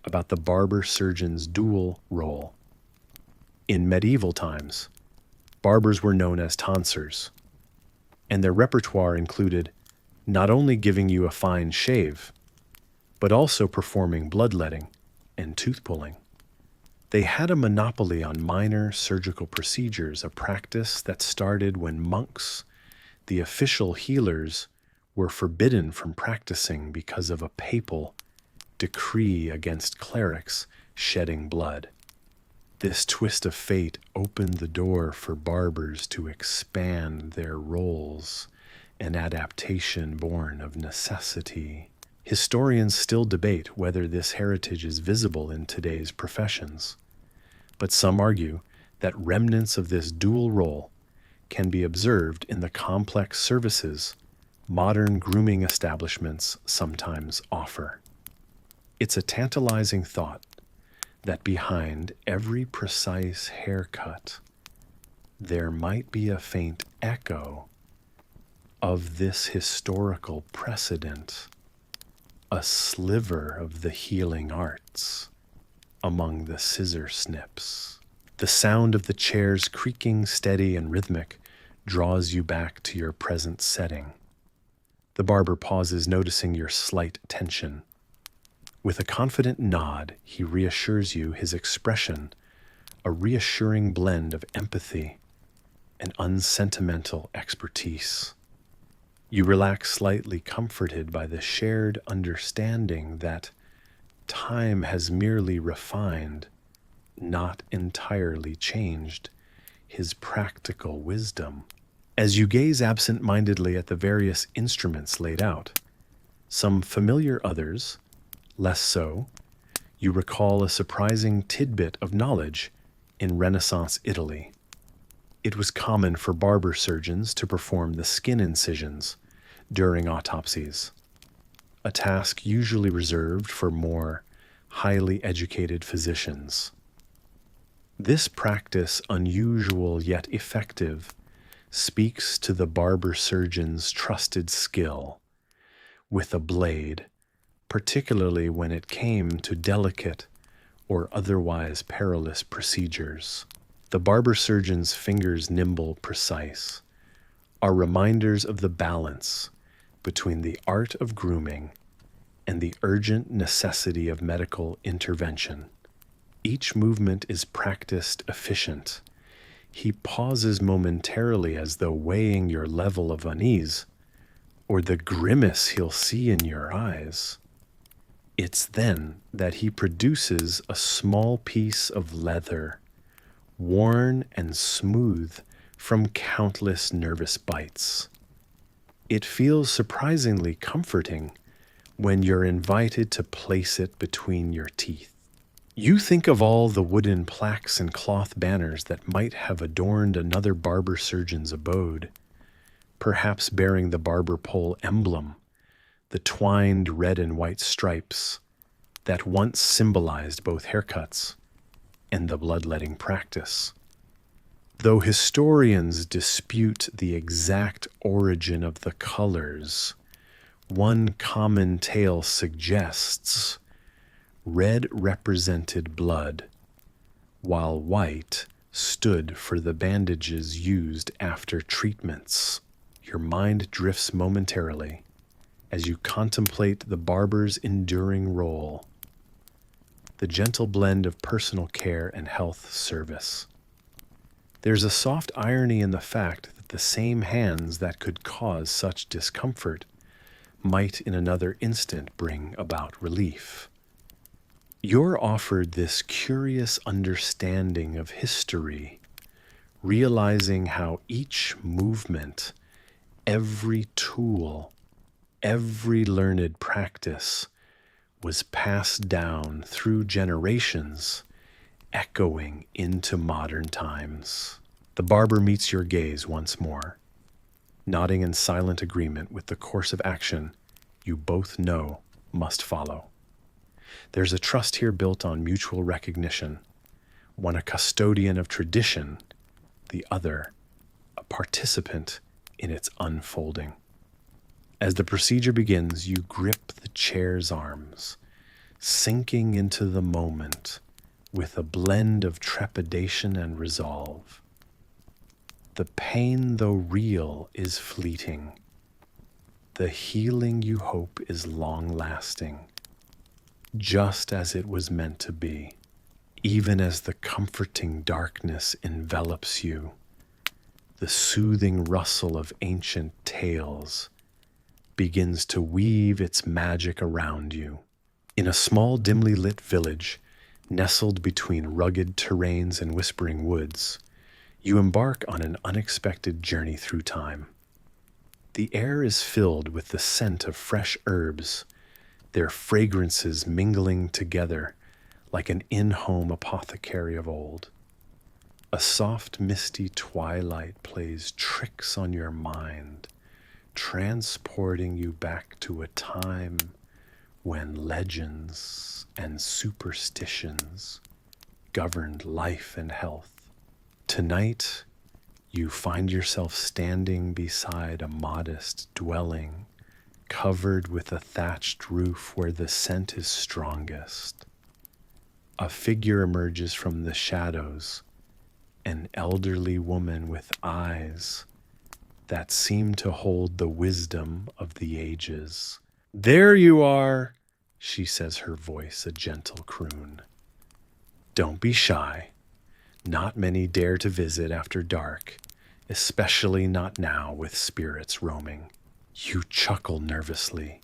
[SPEAKER 1] about the barber-surgeon's dual role. In medieval times, barbers were known as tonsors, and their repertoire included not only giving you a fine shave, but also performing bloodletting and tooth pulling. They had a monopoly on minor surgical procedures, a practice that started when monks, the official healers, were forbidden from practicing because of a papal decree against clerics shedding blood. This twist of fate opened the door for barbers to expand their roles, an adaptation born of necessity. Historians still debate whether this heritage is visible in today's professions, but some argue that remnants of this dual role can be observed in the complex services modern grooming establishments sometimes offer. It's a tantalizing thought that behind every precise haircut, there might be a faint echo of this historical precedent, a sliver of the healing arts among the scissor snips. The sound of the chairs creaking steady and rhythmic draws you back to your present setting. The barber pauses, noticing your slight tension. With a confident nod, he reassures you, his expression a reassuring blend of empathy and unsentimental expertise. You relax slightly, comforted by the shared understanding that time has merely refined, not entirely changed, his practical wisdom. As you gaze absent-mindedly at the various instruments laid out, some familiar, others less so, you recall a surprising tidbit of knowledge in Renaissance Italy. It was common for barber surgeons to perform the skin incisions during autopsies, a task usually reserved for more highly educated physicians. This practice, unusual yet effective, speaks to the barber surgeon's trusted skill with a blade, particularly when it came to delicate or otherwise perilous procedures. The barber surgeon's fingers, nimble, precise, are reminders of the balance between the art of grooming and the urgent necessity of medical intervention. Each movement is practiced efficient. He pauses momentarily as though weighing your level of unease or the grimace he'll see in your eyes. It's then that he produces a small piece of leather, worn and smooth from countless nervous bites. It feels surprisingly comforting when you're invited to place it between your teeth. You think of all the wooden plaques and cloth banners that might have adorned another barber surgeon's abode, perhaps bearing the barber pole emblem, the twined red and white stripes that once symbolized both haircuts and the bloodletting practice. Though historians dispute the exact origin of the colors, one common tale suggests red represented blood, while white stood for the bandages used after treatments. Your mind drifts momentarily as you contemplate the barber's enduring role, the gentle blend of personal care and health service. There's a soft irony in the fact that the same hands that could cause such discomfort might in another instant bring about relief. You're offered this curious understanding of history, realizing how each movement, every tool, every learned practice was passed down through generations, echoing into modern times. The barber meets your gaze once more, nodding in silent agreement with the course of action you both know must follow. There's a trust here built on mutual recognition, one a custodian of tradition, the other a participant in its unfolding. As the procedure begins, you grip the chair's arms, sinking into the moment with a blend of trepidation and resolve. The pain, though real, is fleeting. The healing you hope is long-lasting, just as it was meant to be. Even as the comforting darkness envelops you, the soothing rustle of ancient tales begins to weave its magic around you. In a small, dimly lit village, nestled between rugged terrains and whispering woods, you embark on an unexpected journey through time. The air is filled with the scent of fresh herbs, their fragrances mingling together like an in-home apothecary of old. A soft, misty twilight plays tricks on your mind, transporting you back to a time when legends and superstitions governed life and health. Tonight, You find yourself standing beside a modest dwelling, covered with a thatched roof where the scent is strongest. A figure emerges from the shadows, an elderly woman with eyes that seem to hold the wisdom of the ages. "There you are," she says, her voice a gentle croon. "Don't be shy. Not many dare to visit after dark, especially not now with spirits roaming." You chuckle nervously,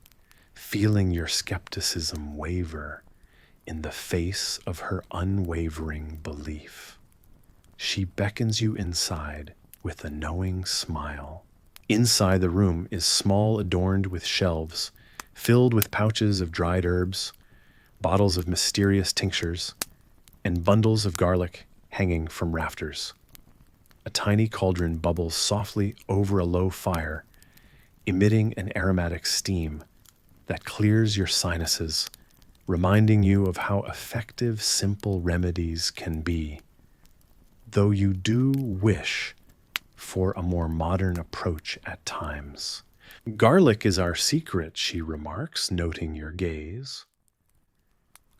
[SPEAKER 1] feeling your skepticism waver in the face of her unwavering belief. She beckons you inside with a knowing smile. Inside the room is small, adorned with shelves, filled with pouches of dried herbs, bottles of mysterious tinctures, and bundles of garlic hanging from rafters. A tiny cauldron bubbles softly over a low fire, emitting an aromatic steam that clears your sinuses, reminding you of how effective simple remedies can be, though you do wish for a more modern approach at times. "Garlic is our secret," she remarks, noting your gaze.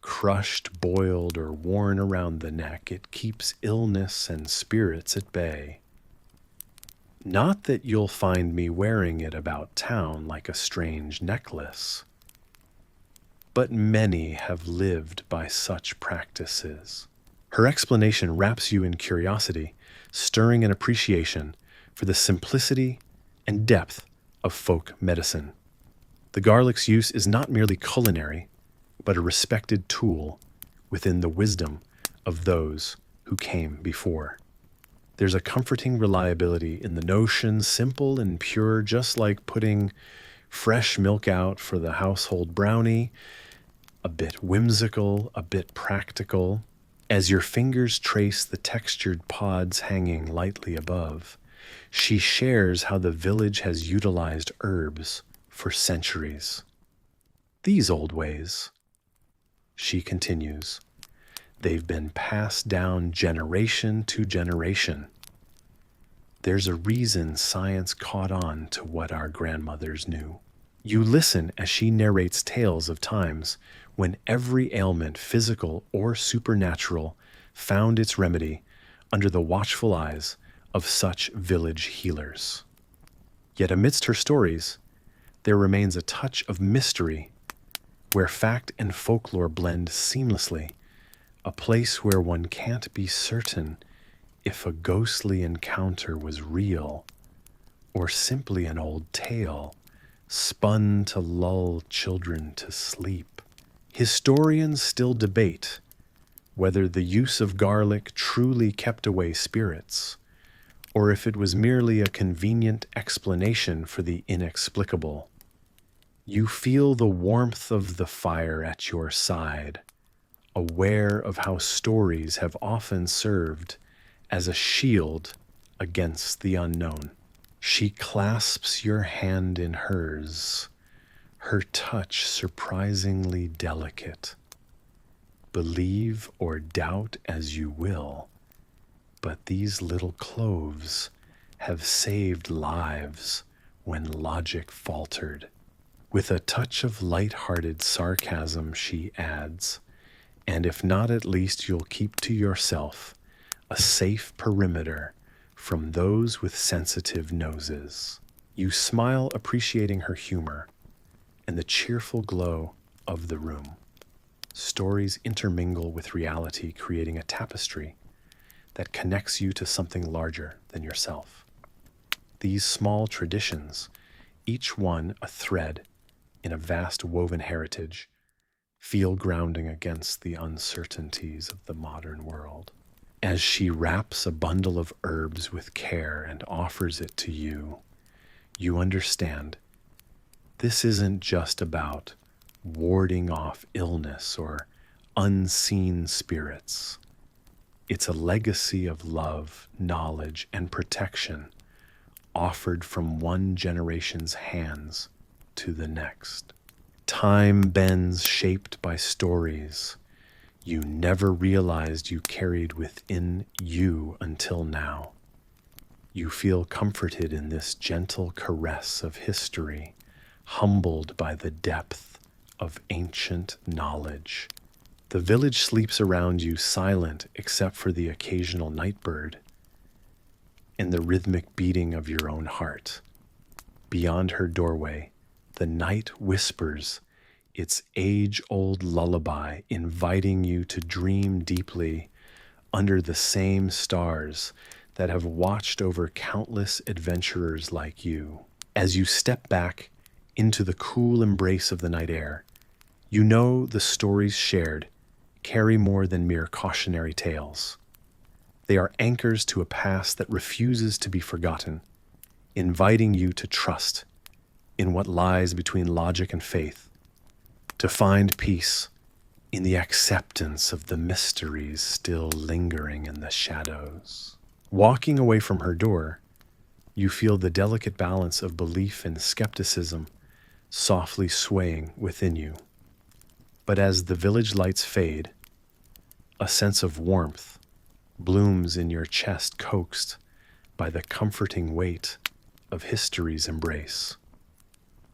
[SPEAKER 1] Crushed, boiled, or worn around the neck, it keeps illness and spirits at bay. Not that you'll find me wearing it about town like a strange necklace, but many have lived by such practices. Her explanation wraps you in curiosity, stirring an appreciation for the simplicity and depth of folk medicine. The garlic's use is not merely culinary, but a respected tool within the wisdom of those who came before. There's a comforting reliability in the notion, simple and pure, just like putting fresh milk out for the household brownie, a bit whimsical, a bit practical. As your fingers trace the textured pods hanging lightly above, she shares how the village has utilized herbs for centuries. "These old ways," she continues, "they've been passed down generation to generation. There's a reason science caught on to what our grandmothers knew." You listen as she narrates tales of times when every ailment, physical or supernatural, found its remedy under the watchful eyes of such village healers. Yet amidst her stories, there remains a touch of mystery where fact and folklore blend seamlessly, a place where one can't be certain if a ghostly encounter was real or simply an old tale spun to lull children to sleep. Historians still debate whether the use of garlic truly kept away spirits, or if it was merely a convenient explanation for the inexplicable. You feel the warmth of the fire at your side, aware of how stories have often served as a shield against the unknown. She clasps your hand in hers, her touch surprisingly delicate. Believe or doubt as you will, but these little cloves have saved lives when logic faltered. With a touch of light-hearted sarcasm, she adds, "And if not, at least you'll keep to yourself a safe perimeter from those with sensitive noses." You smile, appreciating her humor and the cheerful glow of the room. Stories intermingle with reality, creating a tapestry that connects you to something larger than yourself. These small traditions, each one a thread in a vast woven heritage, feel grounding against the uncertainties of the modern world. As she wraps a bundle of herbs with care and offers it to you, you understand this isn't just about warding off illness or unseen spirits. It's a legacy of love, knowledge, and protection offered from one generation's hands to the next. Time bends, shaped by stories you never realized you carried within you until now. You feel comforted in this gentle caress of history, humbled by the depth of ancient knowledge. The village sleeps around you silent except for the occasional night bird and the rhythmic beating of your own heart. Beyond her doorway, the night whispers its age-old lullaby, inviting you to dream deeply under the same stars that have watched over countless adventurers like you. As you step back into the cool embrace of the night air, you know the stories shared carry more than mere cautionary tales. They are anchors to a past that refuses to be forgotten, inviting you to trust in what lies between logic and faith, to find peace in the acceptance of the mysteries still lingering in the shadows. Walking away from her door, you feel the delicate balance of belief and skepticism softly swaying within you. But as the village lights fade, a sense of warmth blooms in your chest, coaxed by the comforting weight of history's embrace.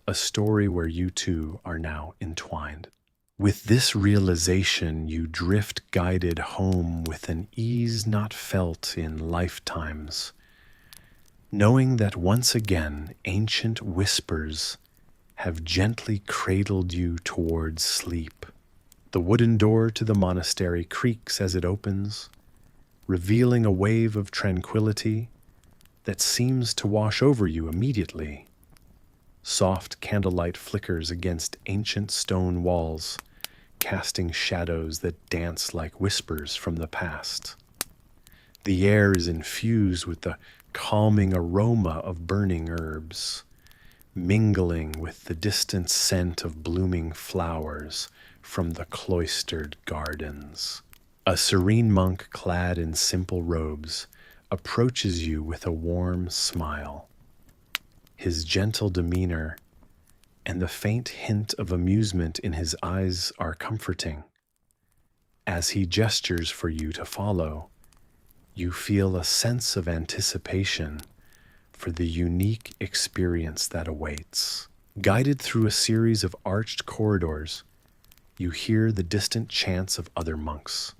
[SPEAKER 1] A story where you two are now entwined. With this realization, you drift guided home with an ease not felt in lifetimes, knowing that once again ancient whispers have gently cradled you towards sleep. The wooden door to the monastery creaks as it opens, revealing a wave of tranquility that seems to wash over you immediately. Soft candlelight flickers against ancient stone walls, casting shadows that dance like whispers from the past. The air is infused with the calming aroma of burning herbs, mingling with the distant scent of blooming flowers from the cloistered gardens. A serene monk clad in simple robes approaches you with a warm smile. His gentle demeanor and the faint hint of amusement in his eyes are comforting. As he gestures for you to follow, you feel a sense of anticipation for the unique experience that awaits. Guided through a series of arched corridors, you hear the distant chants of other monks,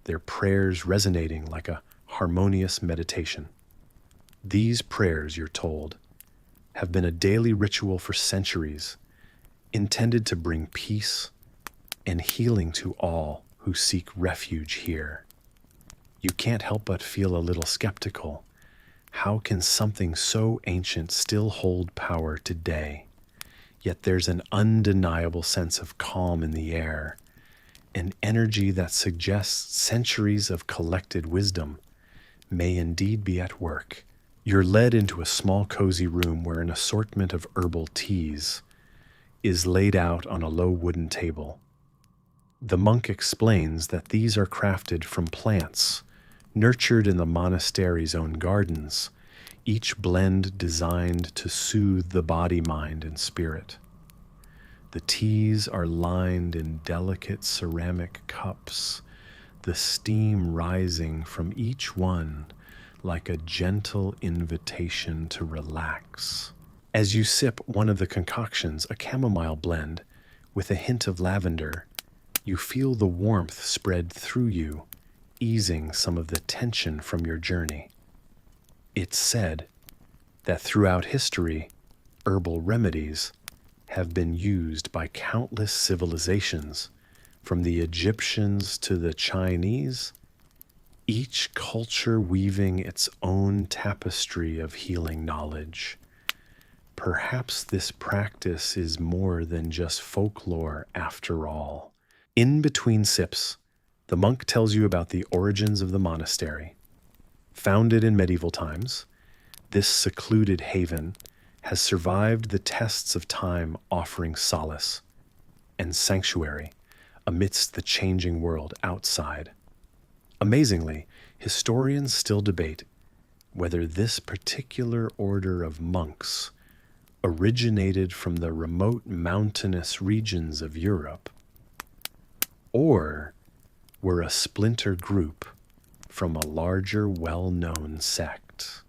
[SPEAKER 1] their prayers resonating like a harmonious meditation. These prayers, you're told, have been a daily ritual for centuries, intended to bring peace and healing to all who seek refuge here. You can't help but feel a little skeptical. How can something so ancient still hold power today? Yet there's an undeniable sense of calm in the air, an energy that suggests centuries of collected wisdom may indeed be at work. You're led into a small cozy room where an assortment of herbal teas is laid out on a low wooden table. The monk explains that these are crafted from plants nurtured in the monastery's own gardens, each blend designed to soothe the body, mind, and spirit. The teas are lined in delicate ceramic cups, the steam rising from each one like a gentle invitation to relax. As you sip one of the concoctions, a chamomile blend with a hint of lavender, you feel the warmth spread through you, easing some of the tension from your journey. It's said that throughout history, herbal remedies have been used by countless civilizations, from the Egyptians to the Chinese, each culture weaving its own tapestry of healing knowledge. Perhaps this practice is more than just folklore after all. In between sips, the monk tells you about the origins of the monastery. Founded in medieval times, this secluded haven has survived the tests of time, offering solace and sanctuary amidst the changing world outside. Amazingly, historians still debate whether this particular order of monks originated from the remote mountainous regions of Europe, or were a splinter group from a larger, well-known sect.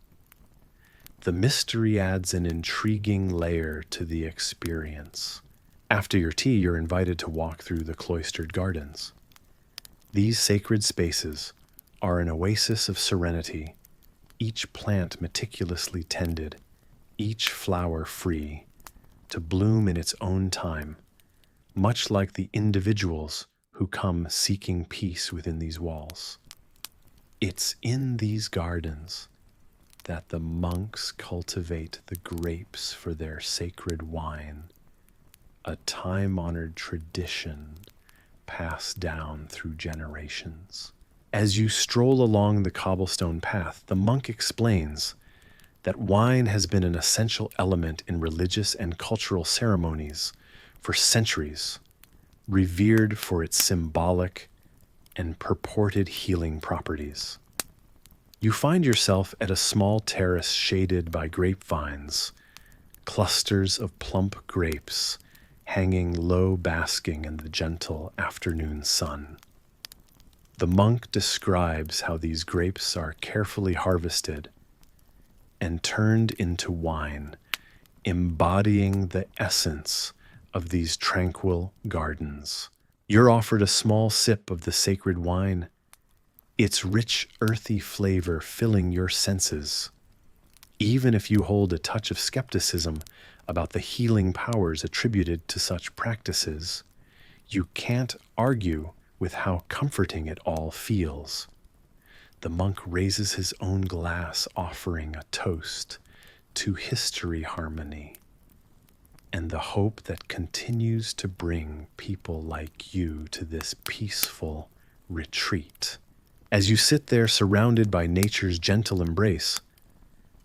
[SPEAKER 1] the mystery adds an intriguing layer to the experience. After your tea, you're invited to walk through the cloistered gardens. These sacred spaces are an oasis of serenity, each plant meticulously tended, each flower free to bloom in its own time, much like the individuals who come seeking peace within these walls. It's in these gardens that the monks cultivate the grapes for their sacred wine, a time-honored tradition passed down through generations. As you stroll along the cobblestone path, the monk explains that wine has been an essential element in religious and cultural ceremonies for centuries, revered for its symbolic and purported healing properties. You find yourself at a small terrace shaded by grapevines, clusters of plump grapes hanging low, basking in the gentle afternoon sun. The monk describes how these grapes are carefully harvested and turned into wine, embodying the essence of these tranquil gardens. You're offered a small sip of the sacred wine, its rich, earthy flavor filling your senses. Even if you hold a touch of skepticism about the healing powers attributed to such practices, you can't argue with how comforting it all feels. The monk raises his own glass, offering a toast to history harmony and the hope that continues to bring people like you to this peaceful retreat. As you sit there surrounded by nature's gentle embrace,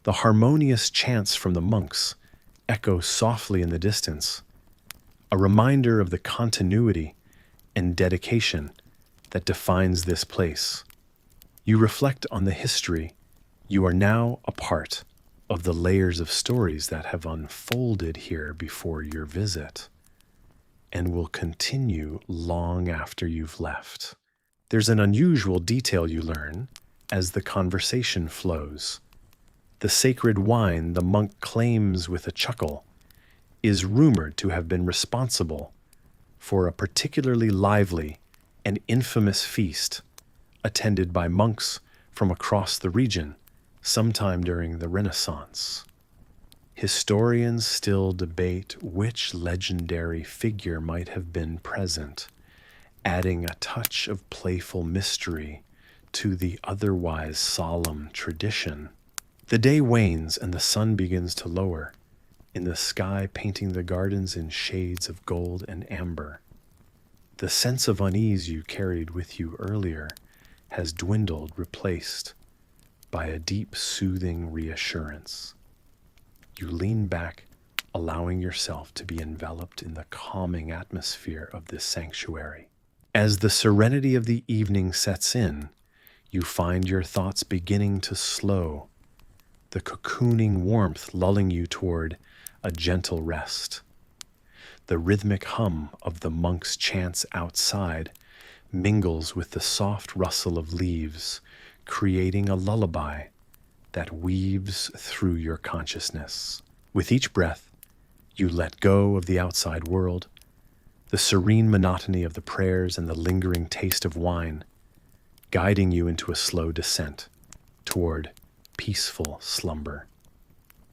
[SPEAKER 1] the harmonious chants from the monks echo softly in the distance, a reminder of the continuity and dedication that defines this place. You reflect on the history. You are now a part of the layers of stories that have unfolded here before your visit and will continue long after you've left. There's an unusual detail you learn as the conversation flows. The sacred wine, the monk claims with a chuckle, is rumored to have been responsible for a particularly lively and infamous feast attended by monks from across the region sometime during the Renaissance. Historians still debate which legendary figure might have been present, adding a touch of playful mystery to the otherwise solemn tradition. The day wanes and the sun begins to lower in the sky, painting the gardens in shades of gold and amber. The sense of unease you carried with you earlier has dwindled, replaced by a deep, soothing reassurance. You lean back, allowing yourself to be enveloped in the calming atmosphere of this sanctuary. As the serenity of the evening sets in, you find your thoughts beginning to slow, the cocooning warmth lulling you toward a gentle rest. The rhythmic hum of the monk's chants outside mingles with the soft rustle of leaves, creating a lullaby that weaves through your consciousness. With each breath, you let go of the outside world, the serene monotony of the prayers and the lingering taste of wine, guiding you into a slow descent toward peaceful slumber.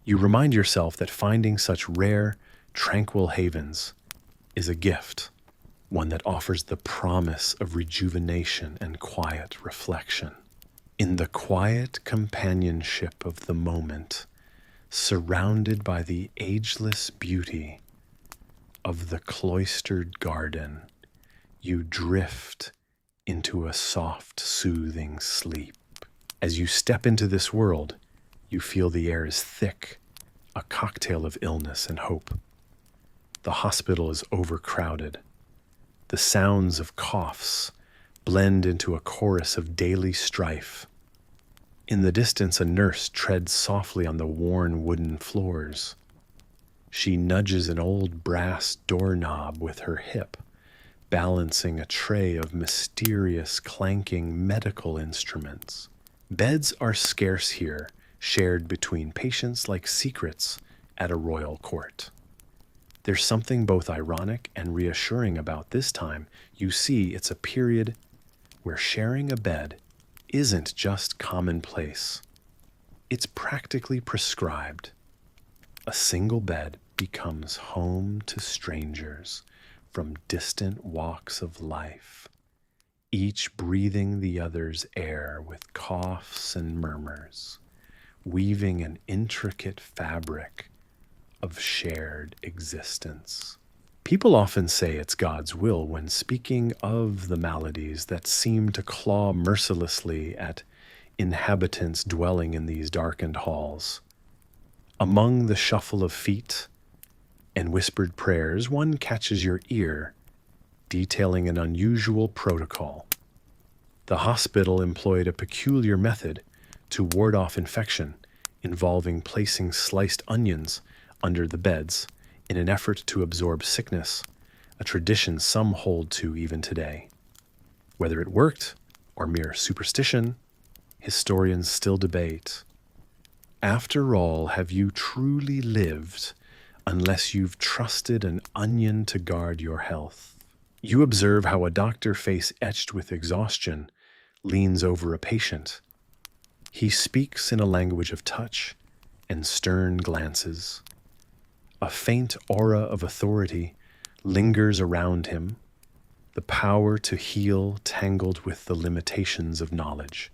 [SPEAKER 1] You remind yourself that finding such rare, tranquil havens is a gift, one that offers the promise of rejuvenation and quiet reflection. In the quiet companionship of the moment, surrounded by the ageless beauty of the cloistered garden, you drift into a soft, soothing sleep. As you step into this world, you feel the air is thick, a cocktail of illness and hope. The hospital is overcrowded. The sounds of coughs blend into a chorus of daily strife. In the distance, a nurse treads softly on the worn wooden floors. She nudges an old brass doorknob with her hip, balancing a tray of mysterious, clanking medical instruments. Beds are scarce here, shared between patients like secrets at a royal court. There's something both ironic and reassuring about this time. You see, it's a period where sharing a bed isn't just commonplace. It's practically prescribed. A single bed becomes home to strangers from distant walks of life, each breathing the other's air with coughs and murmurs, weaving an intricate fabric of shared existence. People often say it's God's will when speaking of the maladies that seem to claw mercilessly at inhabitants dwelling in these darkened halls. Among the shuffle of feet and whispered prayers, one catches your ear, detailing an unusual protocol. The hospital employed a peculiar method to ward off infection, involving placing sliced onions under the beds in an effort to absorb sickness, a tradition some hold to even today. Whether it worked or mere superstition, historians still debate. After all, have you truly lived unless you've trusted an onion to guard your health? You observe how a doctor, face etched with exhaustion, leans over a patient. He speaks in a language of touch and stern glances. A faint aura of authority lingers around him, the power to heal tangled with the limitations of knowledge.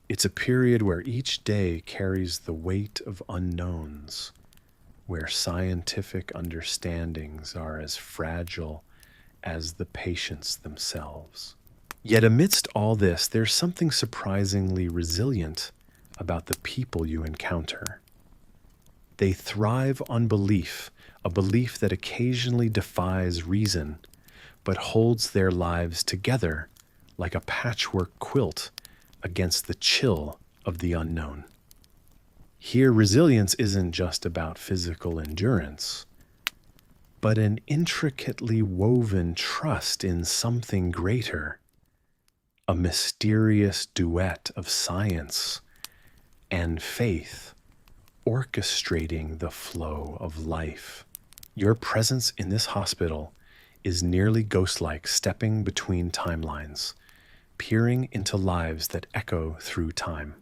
[SPEAKER 1] It's a period where each day carries the weight of unknowns, where scientific understandings are as fragile as the patients themselves. Yet amidst all this, there's something surprisingly resilient about the people you encounter. They thrive on belief, a belief that occasionally defies reason, but holds their lives together like a patchwork quilt against the chill of the unknown. Here, resilience isn't just about physical endurance, but an intricately woven trust in something greater, a mysterious duet of science and faith orchestrating the flow of life. Your presence in this hospital is nearly ghost-like, stepping between timelines, peering into lives that echo through time.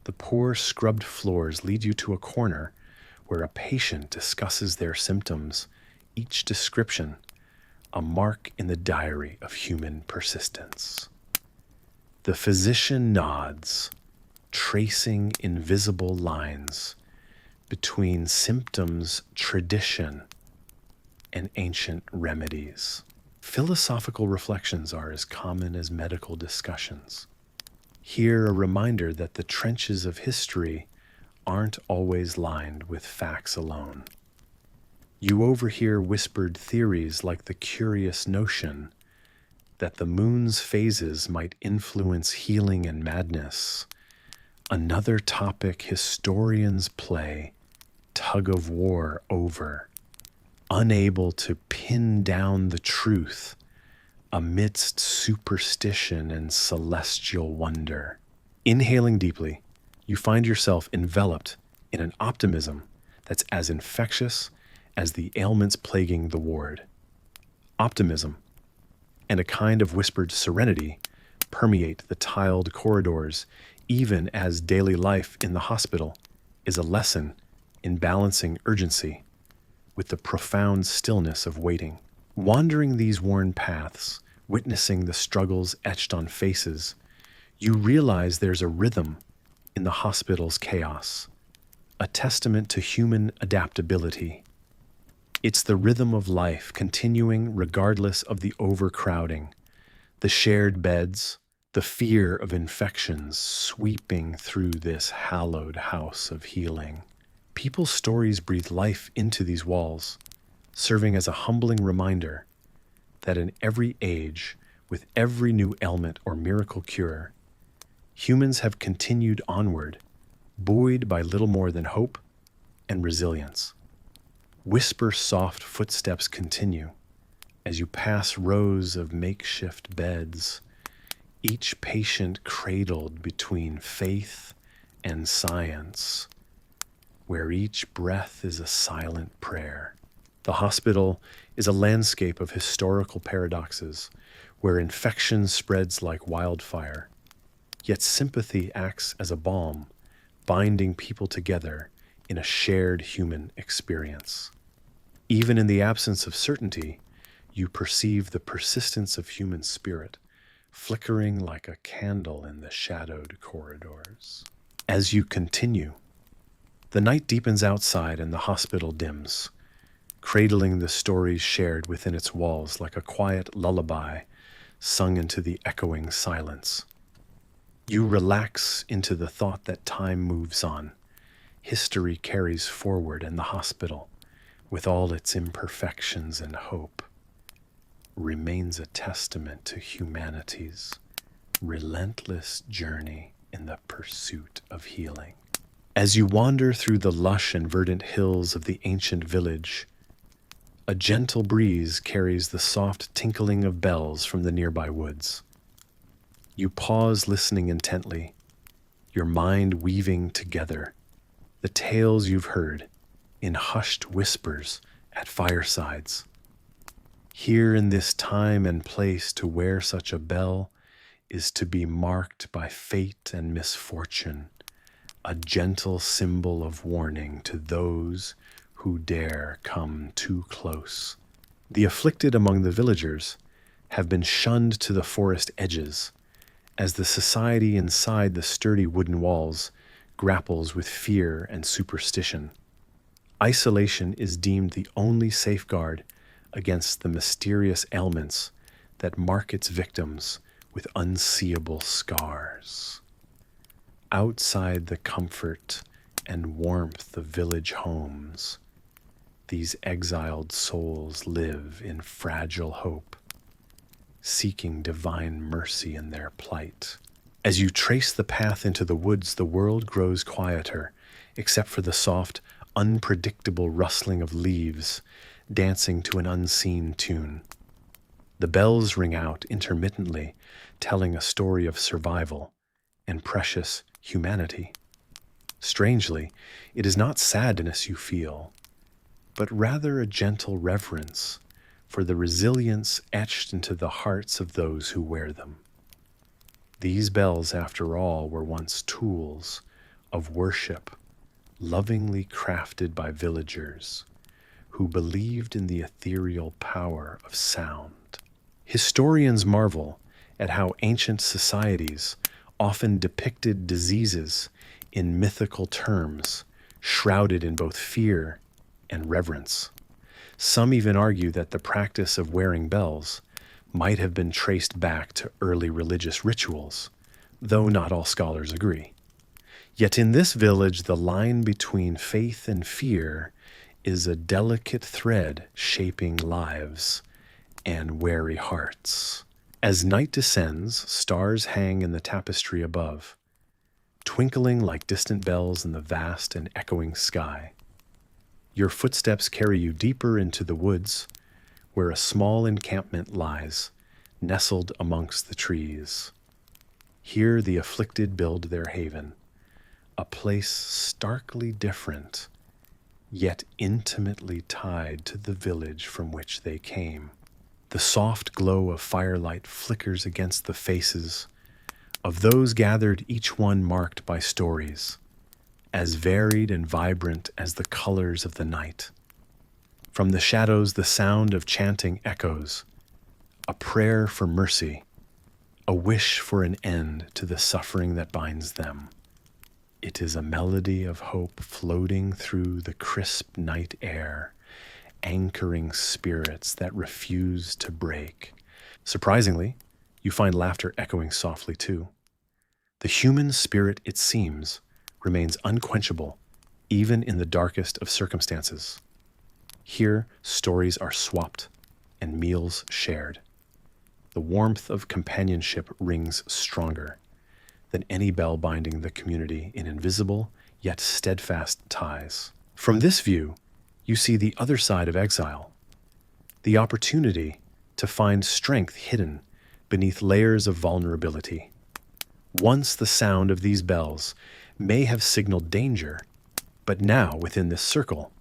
[SPEAKER 1] The poor scrubbed floors lead you to a corner where a patient discusses their symptoms, each description a mark in the diary of human persistence. The physician nods, tracing invisible lines between symptoms, tradition, and ancient remedies. Philosophical reflections are as common as medical discussions. Here, a reminder that the trenches of history aren't always lined with facts alone. You overhear whispered theories like the curious notion that the moon's phases might influence healing and madness, another topic historians play tug of war over, unable to pin down the truth amidst superstition and celestial wonder. Inhaling deeply, you find yourself enveloped in an optimism that's as infectious as the ailments plaguing the ward. Optimism and a kind of whispered serenity permeate the tiled corridors, even as daily life in the hospital is a lesson in balancing urgency with the profound stillness of waiting. Wandering these worn paths, witnessing the struggles etched on faces, you realize there's a rhythm in the hospital's chaos, a testament to human adaptability. It's the rhythm of life continuing regardless of the overcrowding, the shared beds, the fear of infections sweeping through this hallowed house of healing. People's stories breathe life into these walls, serving as a humbling reminder that in every age, with every new ailment or miracle cure, humans have continued onward, buoyed by little more than hope and resilience. Whisper soft footsteps continue as you pass rows of makeshift beds, each patient cradled between faith and science, where each breath is a silent prayer. The hospital is a landscape of historical paradoxes, where infection spreads like wildfire, yet sympathy acts as a balm, binding people together in a shared human experience. Even in the absence of certainty, you perceive the persistence of human spirit, flickering like a candle in the shadowed corridors. As you continue, the night deepens outside and the hospital dims, cradling the stories shared within its walls like a quiet lullaby sung into the echoing silence. You relax into the thought that time moves on. History carries forward, and the hospital, with all its imperfections and hope, remains a testament to humanity's relentless journey in the pursuit of healing. As you wander through the lush and verdant hills of the ancient village, a gentle breeze carries the soft tinkling of bells from the nearby woods. You pause, listening intently, your mind weaving together the tales you've heard in hushed whispers at firesides. Here in this time and place, to wear such a bell is to be marked by fate and misfortune, a gentle symbol of warning to those who dare come too close. The afflicted among the villagers have been shunned to the forest edges, as the society inside the sturdy wooden walls grapples with fear and superstition. Isolation is deemed the only safeguard against the mysterious ailments that mark its victims with unseeable scars. Outside the comfort and warmth of village homes, these exiled souls live in fragile hope, seeking divine mercy in their plight. As you trace the path into the woods, the world grows quieter, except for the soft, unpredictable rustling of leaves dancing to an unseen tune. The bells ring out intermittently, telling a story of survival and precious humanity. Strangely, it is not sadness you feel, but rather a gentle reverence for the resilience etched into the hearts of those who wear them. These bells, after all, were once tools of worship, lovingly crafted by villagers who believed in the ethereal power of sound. Historians marvel at how ancient societies often depicted diseases in mythical terms, shrouded in both fear and reverence. Some even argue that the practice of wearing bells might have been traced back to early religious rituals, though not all scholars agree. Yet in this village, the line between faith and fear is a delicate thread shaping lives and wary hearts. As night descends, stars hang in the tapestry above, twinkling like distant bells in the vast and echoing sky. Your footsteps carry you deeper into the woods, where a small encampment lies, nestled amongst the trees. Here the afflicted build their haven, a place starkly different, yet intimately tied to the village from which they came. The soft glow of firelight flickers against the faces of those gathered, each one marked by stories, as varied and vibrant as the colors of the night. From the shadows, the sound of chanting echoes, a prayer for mercy, a wish for an end to the suffering that binds them. It is a melody of hope floating through the crisp night air, anchoring spirits that refuse to break. Surprisingly, you find laughter echoing softly too. The human spirit, it seems, remains unquenchable, even in the darkest of circumstances. Here, stories are swapped and meals shared. The warmth of companionship rings stronger than any bell binding the community in invisible yet steadfast ties. From this view, you see the other side of exile, the opportunity to find strength hidden beneath layers of vulnerability. Once the sound of these bells may have signaled danger, but now, within this circle,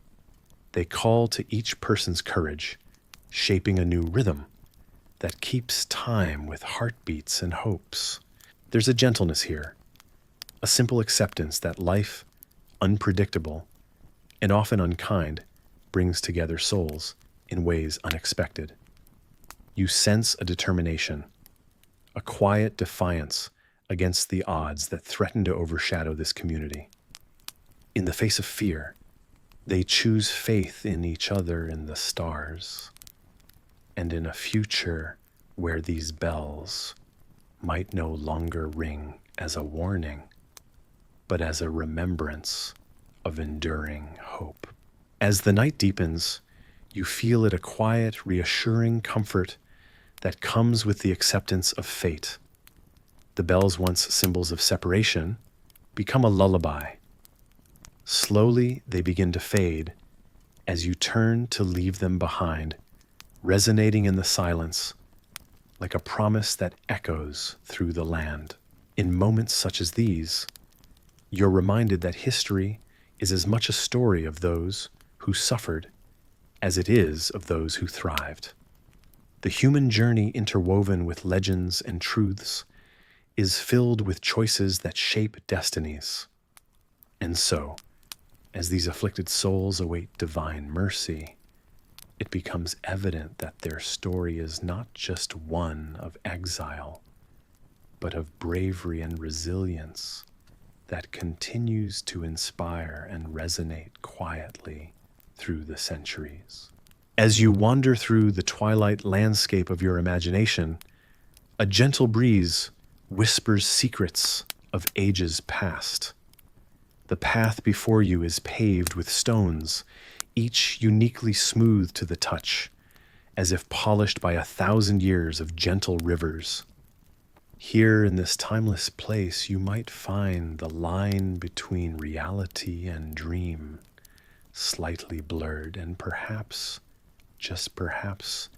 [SPEAKER 1] they call to each person's courage, shaping a new rhythm that keeps time with heartbeats and hopes. There's a gentleness here, a simple acceptance that life, unpredictable and often unkind, brings together souls in ways unexpected. You sense a determination, a quiet defiance against the odds that threaten to overshadow this community. In the face of fear, they choose faith in each other, in the stars, and in a future where these bells might no longer ring as a warning, but as a remembrance of enduring hope. As the night deepens, you feel it a quiet, reassuring comfort that comes with the acceptance of fate. The bells, once symbols of separation, become a lullaby. Slowly, they begin to fade as you turn to leave them behind, resonating in the silence like a promise that echoes through the land. In moments such as these, you're reminded that history is as much a story of those who suffered as it is of those who thrived. The human journey, interwoven with legends and truths, is filled with choices that shape destinies. And so, as these afflicted souls await divine mercy, it becomes evident that their story is not just one of exile, but of bravery and resilience that continues to inspire and resonate quietly through the centuries. As you wander through the twilight landscape of your imagination, a gentle breeze whispers secrets of ages past. The path before you is paved with stones, each uniquely smooth to the touch, as if polished by 1,000 years of gentle rivers. Here in this timeless place, you might find the line between reality and dream slightly blurred, and perhaps, just perhaps,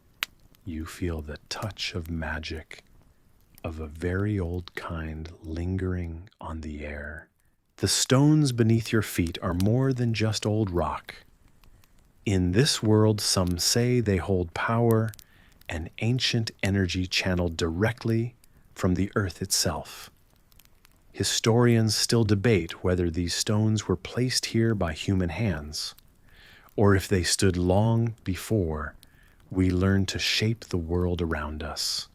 [SPEAKER 1] you feel the touch of magic of a very old kind lingering on the air. The stones beneath your feet are more than just old rock. In this world, some say they hold power and ancient energy channeled directly from the earth itself. Historians still debate whether these stones were placed here by human hands, or if they stood long before we learned to shape the world around us.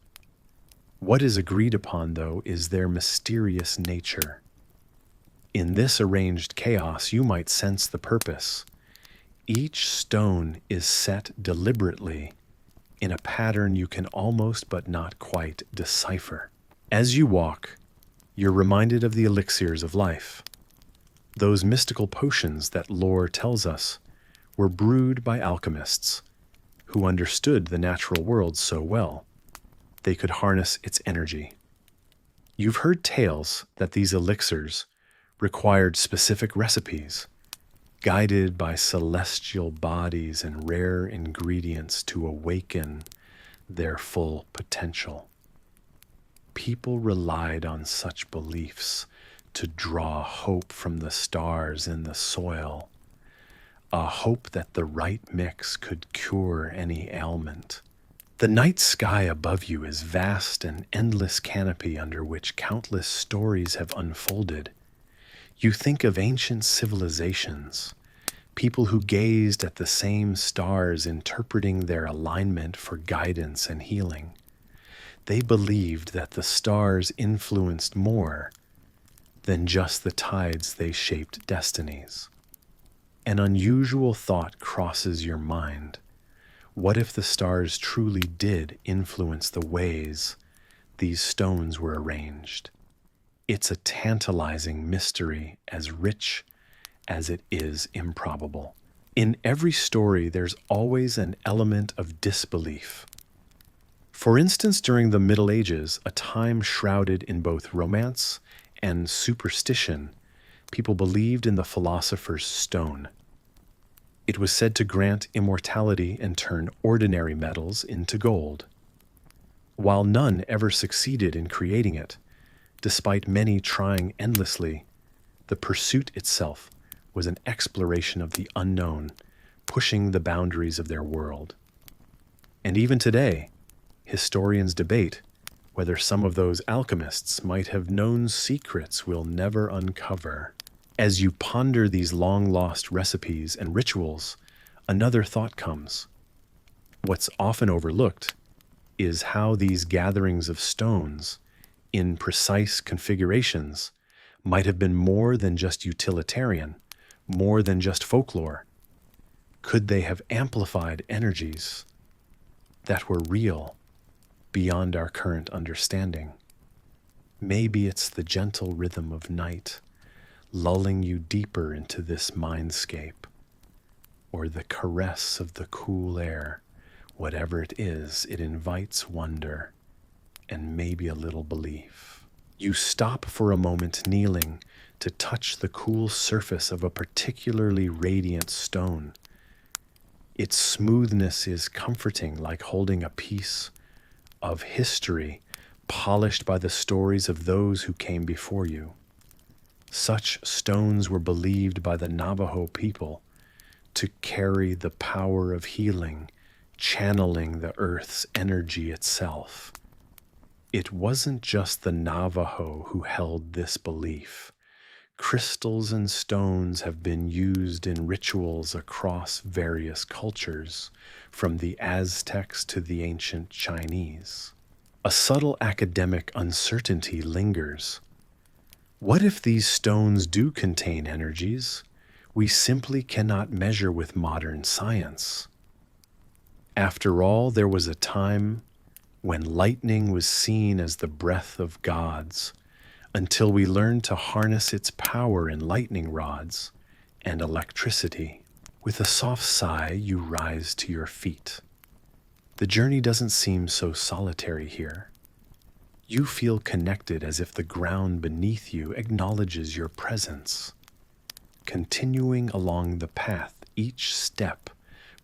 [SPEAKER 1] What is agreed upon, though, is their mysterious nature. In this arranged chaos, you might sense the purpose. Each stone is set deliberately in a pattern you can almost but not quite decipher. As you walk, you're reminded of the elixirs of life. Those mystical potions that lore tells us were brewed by alchemists who understood the natural world so well they could harness its energy. You've heard tales that these elixirs required specific recipes, guided by celestial bodies and rare ingredients to awaken their full potential. People relied on such beliefs to draw hope from the stars in the soil, a hope that the right mix could cure any ailment. The night sky above you is vast, an endless canopy under which countless stories have unfolded. You think of ancient civilizations, people who gazed at the same stars, interpreting their alignment for guidance and healing. They believed that the stars influenced more than just the tides they shaped destinies. An unusual thought crosses your mind. What if the stars truly did influence the ways these stones were arranged? It's a tantalizing mystery, as rich as it is improbable. In every story, there's always an element of disbelief. For instance, during the Middle Ages, a time shrouded in both romance and superstition, people believed in the philosopher's stone. It was said to grant immortality and turn ordinary metals into gold. While none ever succeeded in creating it, despite many trying endlessly, The pursuit itself was an exploration of the unknown, pushing the boundaries of their world. And even today, historians debate whether some of those alchemists might have known secrets we'll never uncover. As you ponder these long-lost recipes and rituals, another thought comes. What's often overlooked is how these gatherings of stones, in precise configurations, might have been more than just utilitarian, more than just folklore. Could they have amplified energies that were real, beyond our current understanding? Maybe it's the gentle rhythm of night, lulling you deeper into this mindscape, or the caress of the cool air. Whatever it is, it invites wonder and maybe a little belief. You stop for a moment, kneeling to touch the cool surface of a particularly radiant stone. Its smoothness is comforting, like holding a piece of history polished by the stories of those who came before you. Such stones were believed by the Navajo people to carry the power of healing, channeling the earth's energy itself. It wasn't just the Navajo who held this belief. Crystals and stones have been used in rituals across various cultures, from the Aztecs to the ancient Chinese. A subtle academic uncertainty lingers. What if these stones do contain energies we simply cannot measure with modern science? After all, there was a time when lightning was seen as the breath of gods, until we learned to harness its power in lightning rods and electricity. With a soft sigh, you rise to your feet. The journey doesn't seem so solitary here. You feel connected, as if the ground beneath you acknowledges your presence. Continuing along the path, each step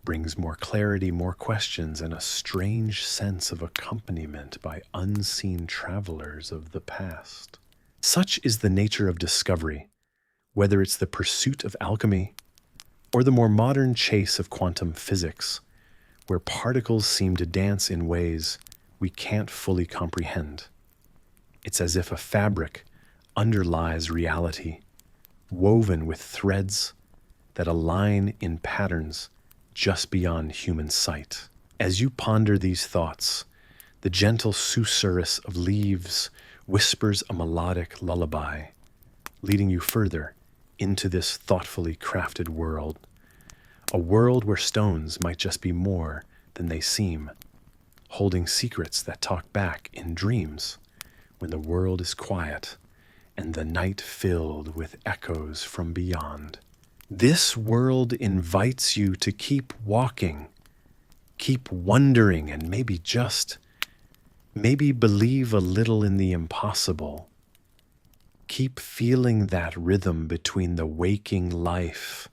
[SPEAKER 1] brings more clarity, more questions, and a strange sense of accompaniment by unseen travelers of the past. Such is the nature of discovery, whether it's the pursuit of alchemy or the more modern chase of quantum physics, where particles seem to dance in ways we can't fully comprehend. It's as if a fabric underlies reality, woven with threads that align in patterns just beyond human sight. As you ponder these thoughts, the gentle susurrus of leaves whispers a melodic lullaby, leading you further into this thoughtfully crafted world. A world where stones might just be more than they seem, holding secrets that talk back in dreams when the world is quiet and the night filled with echoes from beyond. This world invites you to keep walking, keep wondering, and maybe believe a little in the impossible. Keep feeling that rhythm between the waking life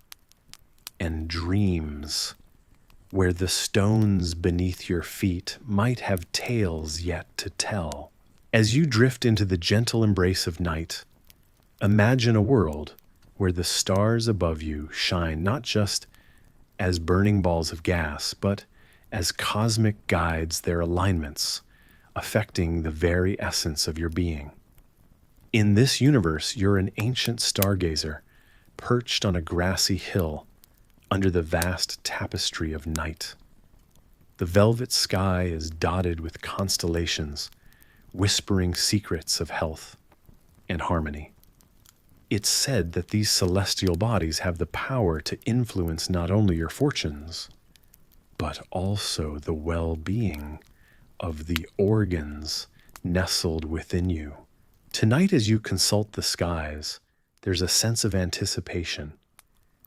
[SPEAKER 1] and dreams, where the stones beneath your feet might have tales yet to tell. As you drift into the gentle embrace of night, imagine a world where the stars above you shine not just as burning balls of gas, but as cosmic guides, their alignments affecting the very essence of your being. In this universe, you're an ancient stargazer, perched on a grassy hill under the vast tapestry of night. The velvet sky is dotted with constellations, whispering secrets of health and harmony. It's said that these celestial bodies have the power to influence not only your fortunes, but also the well-being of the organs nestled within you. Tonight, as you consult the skies, there's a sense of anticipation.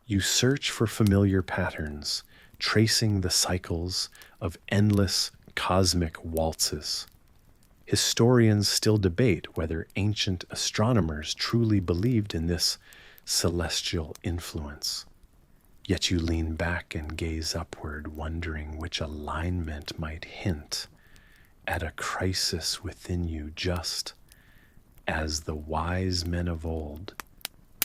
[SPEAKER 1] You search for familiar patterns, tracing the cycles of endless cosmic waltzes. Historians still debate whether ancient astronomers truly believed in this celestial influence. Yet you lean back and gaze upward, wondering which alignment might hint at a crisis within you, just as the wise men of old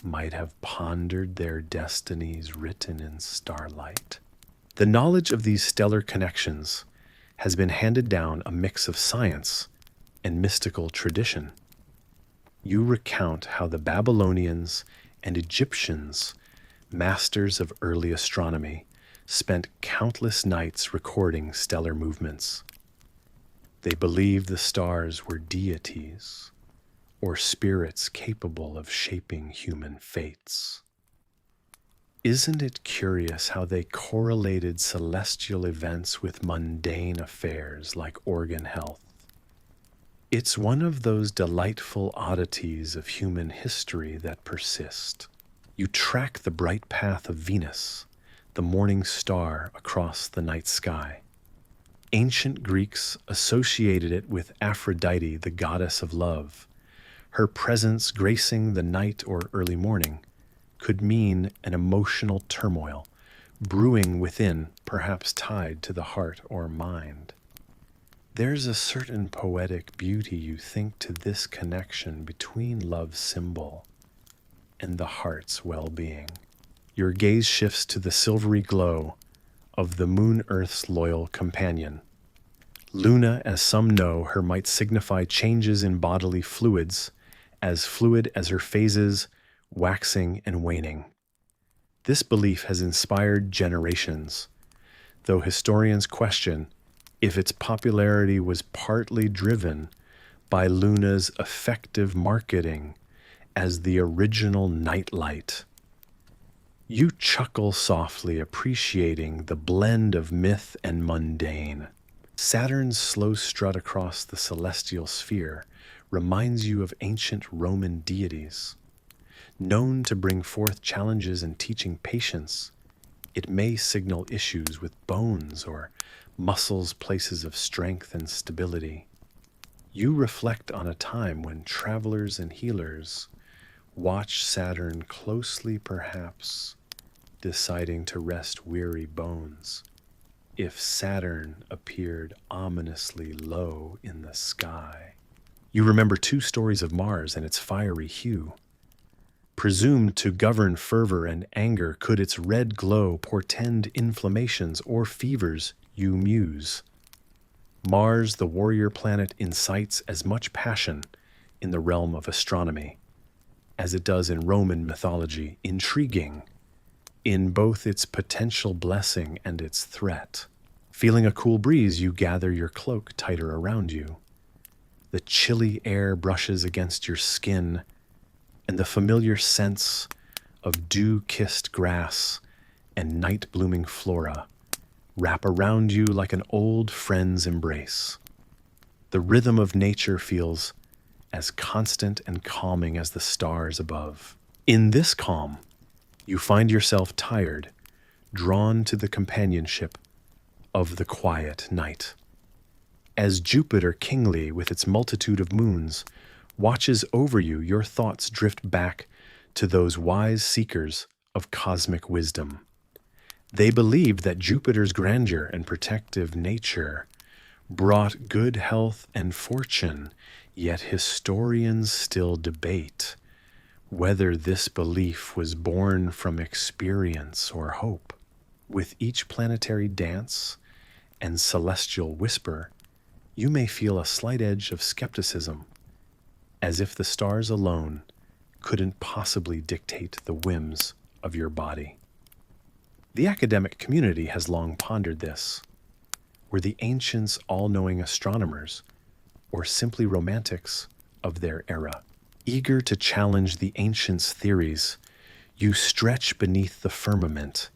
[SPEAKER 1] might have pondered their destinies written in starlight. The knowledge of these stellar connections has been handed down a mix of science and mystical tradition. You recount how the Babylonians and Egyptians, masters of early astronomy, spent countless nights recording stellar movements. They believed the stars were deities, or spirits capable of shaping human fates. Isn't it curious how they correlated celestial events with mundane affairs like organ health? It's one of those delightful oddities of human history that persist. You track the bright path of Venus, the morning star across the night sky. Ancient Greeks associated it with Aphrodite, the goddess of love. Her presence gracing the night or early morning could mean an emotional turmoil brewing within, perhaps tied to the heart or mind. There's a certain poetic beauty, you think, to this connection between love's symbol and the heart's well-being. Your gaze shifts to the silvery glow of the moon Earth's loyal companion. Luna, as some know her, might signify changes in bodily fluids, as fluid as her phases, waxing and waning. This belief has inspired generations, though historians question if its popularity was partly driven by Luna's effective marketing as the original nightlight. You chuckle softly, appreciating the blend of myth and mundane. Saturn's slow strut across the celestial sphere reminds you of ancient Roman deities. Known to bring forth challenges in teaching patience, it may signal issues with bones or muscles, places of strength and stability. You reflect on a time when travelers and healers watch Saturn closely, perhaps deciding to rest weary bones. If Saturn appeared ominously low in the sky. You remember 2 stories of Mars and its fiery hue. Presumed to govern fervor and anger, could its red glow portend inflammations or fevers, you muse? Mars, the warrior planet, incites as much passion in the realm of astronomy as it does in Roman mythology, intriguing in both its potential blessing and its threat. Feeling a cool breeze, you gather your cloak tighter around you. The chilly air brushes against your skin, and the familiar scents of dew-kissed grass and night-blooming flora wrap around you like an old friend's embrace. The rhythm of nature feels as constant and calming as the stars above. In this calm, you find yourself tired, drawn to the companionship of the quiet night. As Jupiter, kingly with its multitude of moons, watches over you, your thoughts drift back to those wise seekers of cosmic wisdom. They believed that Jupiter's grandeur and protective nature brought good health and fortune, yet historians still debate whether this belief was born from experience or hope. With each planetary dance and celestial whisper, you may feel a slight edge of skepticism, as if the stars alone couldn't possibly dictate the whims of your body. The academic community has long pondered this. Were the ancients all-knowing astronomers, or simply romantics of their era? Eager to challenge the ancients' theories, you stretch beneath the firmament,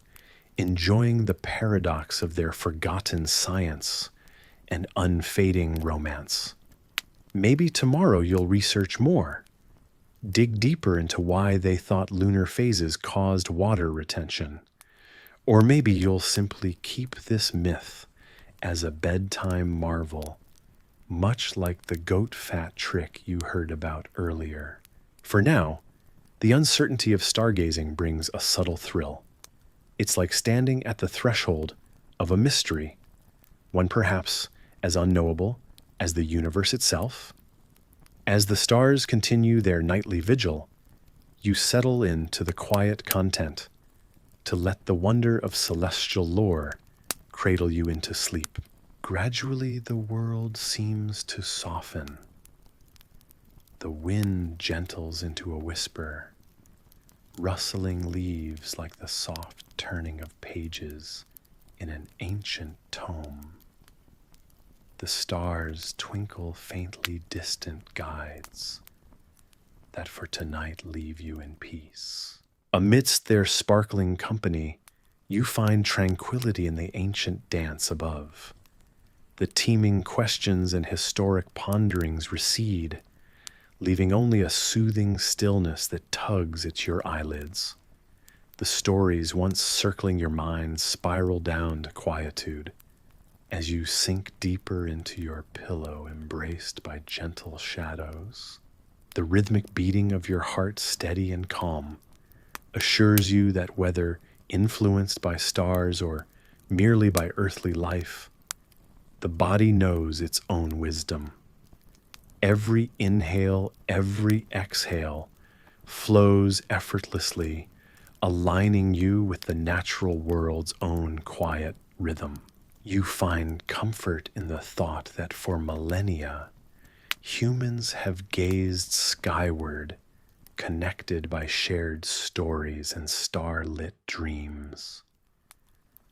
[SPEAKER 1] enjoying the paradox of their forgotten science and unfading romance. Maybe tomorrow you'll research more, dig deeper into why they thought lunar phases caused water retention. Or maybe you'll simply keep this myth as a bedtime marvel, much like the goat fat trick you heard about earlier. For now, the uncertainty of stargazing brings a subtle thrill. It's like standing at the threshold of a mystery, one perhaps as unknowable as the universe itself. As the stars continue their nightly vigil, You settle into the quiet content to let the wonder of celestial lore cradle you into sleep. Gradually, the world seems to soften. The wind gentles into a whisper, rustling leaves like the soft turning of pages in an ancient tome. The stars twinkle faintly distant guides that for tonight leave you in peace. Amidst their sparkling company, you find tranquility in the ancient dance above. The teeming questions and historic ponderings recede, leaving only a soothing stillness that tugs at your eyelids. The stories once circling your mind spiral down to quietude as you sink deeper into your pillow embraced by gentle shadows. The rhythmic beating of your heart, steady and calm, assures you that whether influenced by stars or merely by earthly life, the body knows its own wisdom. Every inhale, every exhale flows effortlessly, aligning you with the natural world's own quiet rhythm. You find comfort in the thought that for millennia, humans have gazed skyward, connected by shared stories and star-lit dreams.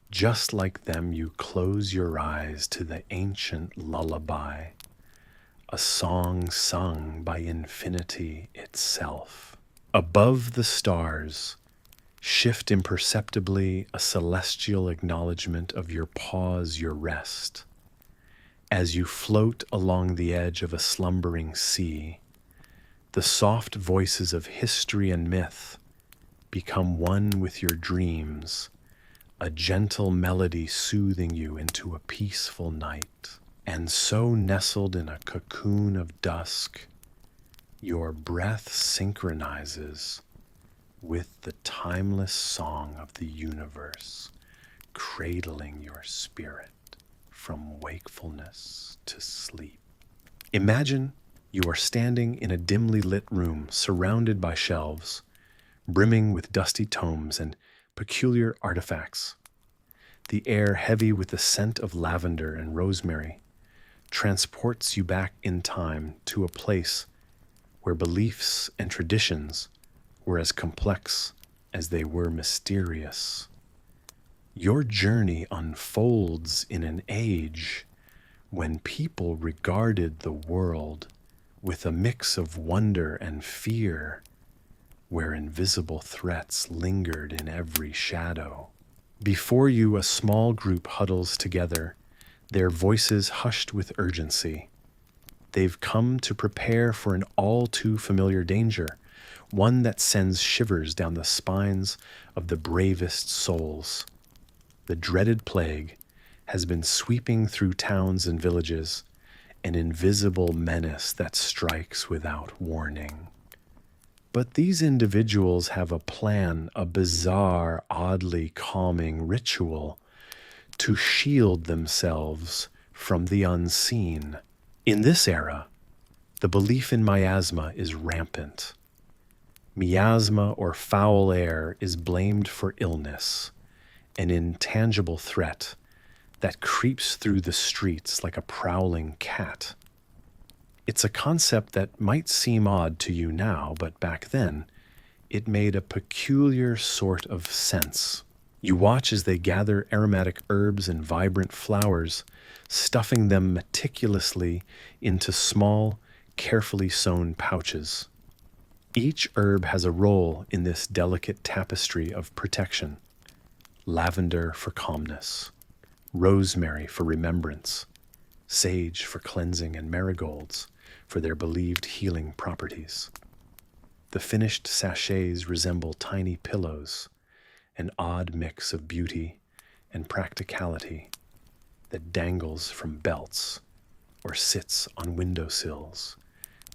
[SPEAKER 1] Just like them, you close your eyes to the ancient lullaby, a song sung by infinity itself. Above the stars, shift imperceptibly a celestial acknowledgement of your pause, your rest. As you float along the edge of a slumbering sea, the soft voices of history and myth become one with your dreams, a gentle melody soothing you into a peaceful night. And so nestled in a cocoon of dusk, your breath synchronizes with the timeless song of the universe, cradling your spirit from wakefulness to sleep. Imagine you are standing in a dimly lit room surrounded by shelves, brimming with dusty tomes and peculiar artifacts. The air, heavy with the scent of lavender and rosemary, transports you back in time to a place where beliefs and traditions were as complex as they were mysterious. Your journey unfolds in an age when people regarded the world with a mix of wonder and fear, where invisible threats lingered in every shadow. Before you, a small group huddles together, their voices hushed with urgency. They've come to prepare for an all too familiar danger, one that sends shivers down the spines of the bravest souls. The dreaded plague has been sweeping through towns and villages, an invisible menace that strikes without warning. But these individuals have a plan, a bizarre, oddly calming ritual to shield themselves from the unseen. In this era, the belief in miasma is rampant. Miasma, or foul air, is blamed for illness, an intangible threat that creeps through the streets like a prowling cat. It's a concept that might seem odd to you now, but back then, it made a peculiar sort of sense. You watch as they gather aromatic herbs and vibrant flowers, stuffing them meticulously into small, carefully sewn pouches. Each herb has a role in this delicate tapestry of protection. Lavender for calmness, rosemary for remembrance, sage for cleansing, and marigolds for their believed healing properties. The finished sachets resemble tiny pillows, an odd mix of beauty and practicality that dangles from belts or sits on windowsills,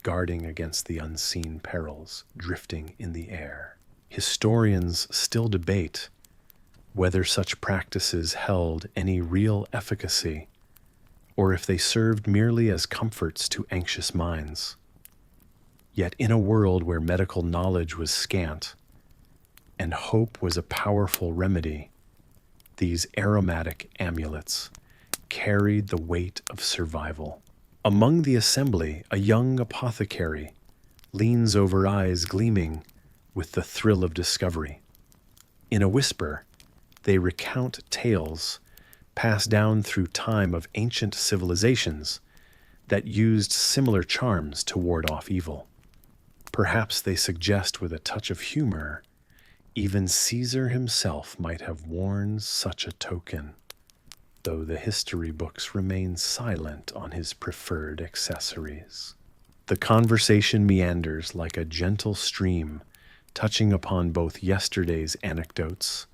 [SPEAKER 1] guarding against the unseen perils drifting in the air. Historians still debate whether such practices held any real efficacy or if they served merely as comforts to anxious minds. Yet in a world where medical knowledge was scant and hope was a powerful remedy, these aromatic amulets carried the weight of survival. Among the assembly, a young apothecary leans over eyes gleaming with the thrill of discovery. In a whisper, they recount tales passed down through time of ancient civilizations that used similar charms to ward off evil. Perhaps they suggest with a touch of humor, even Caesar himself might have worn such a token, though the history books remain silent on his preferred accessories. The conversation meanders like a gentle stream, touching upon both yesterday's anecdotes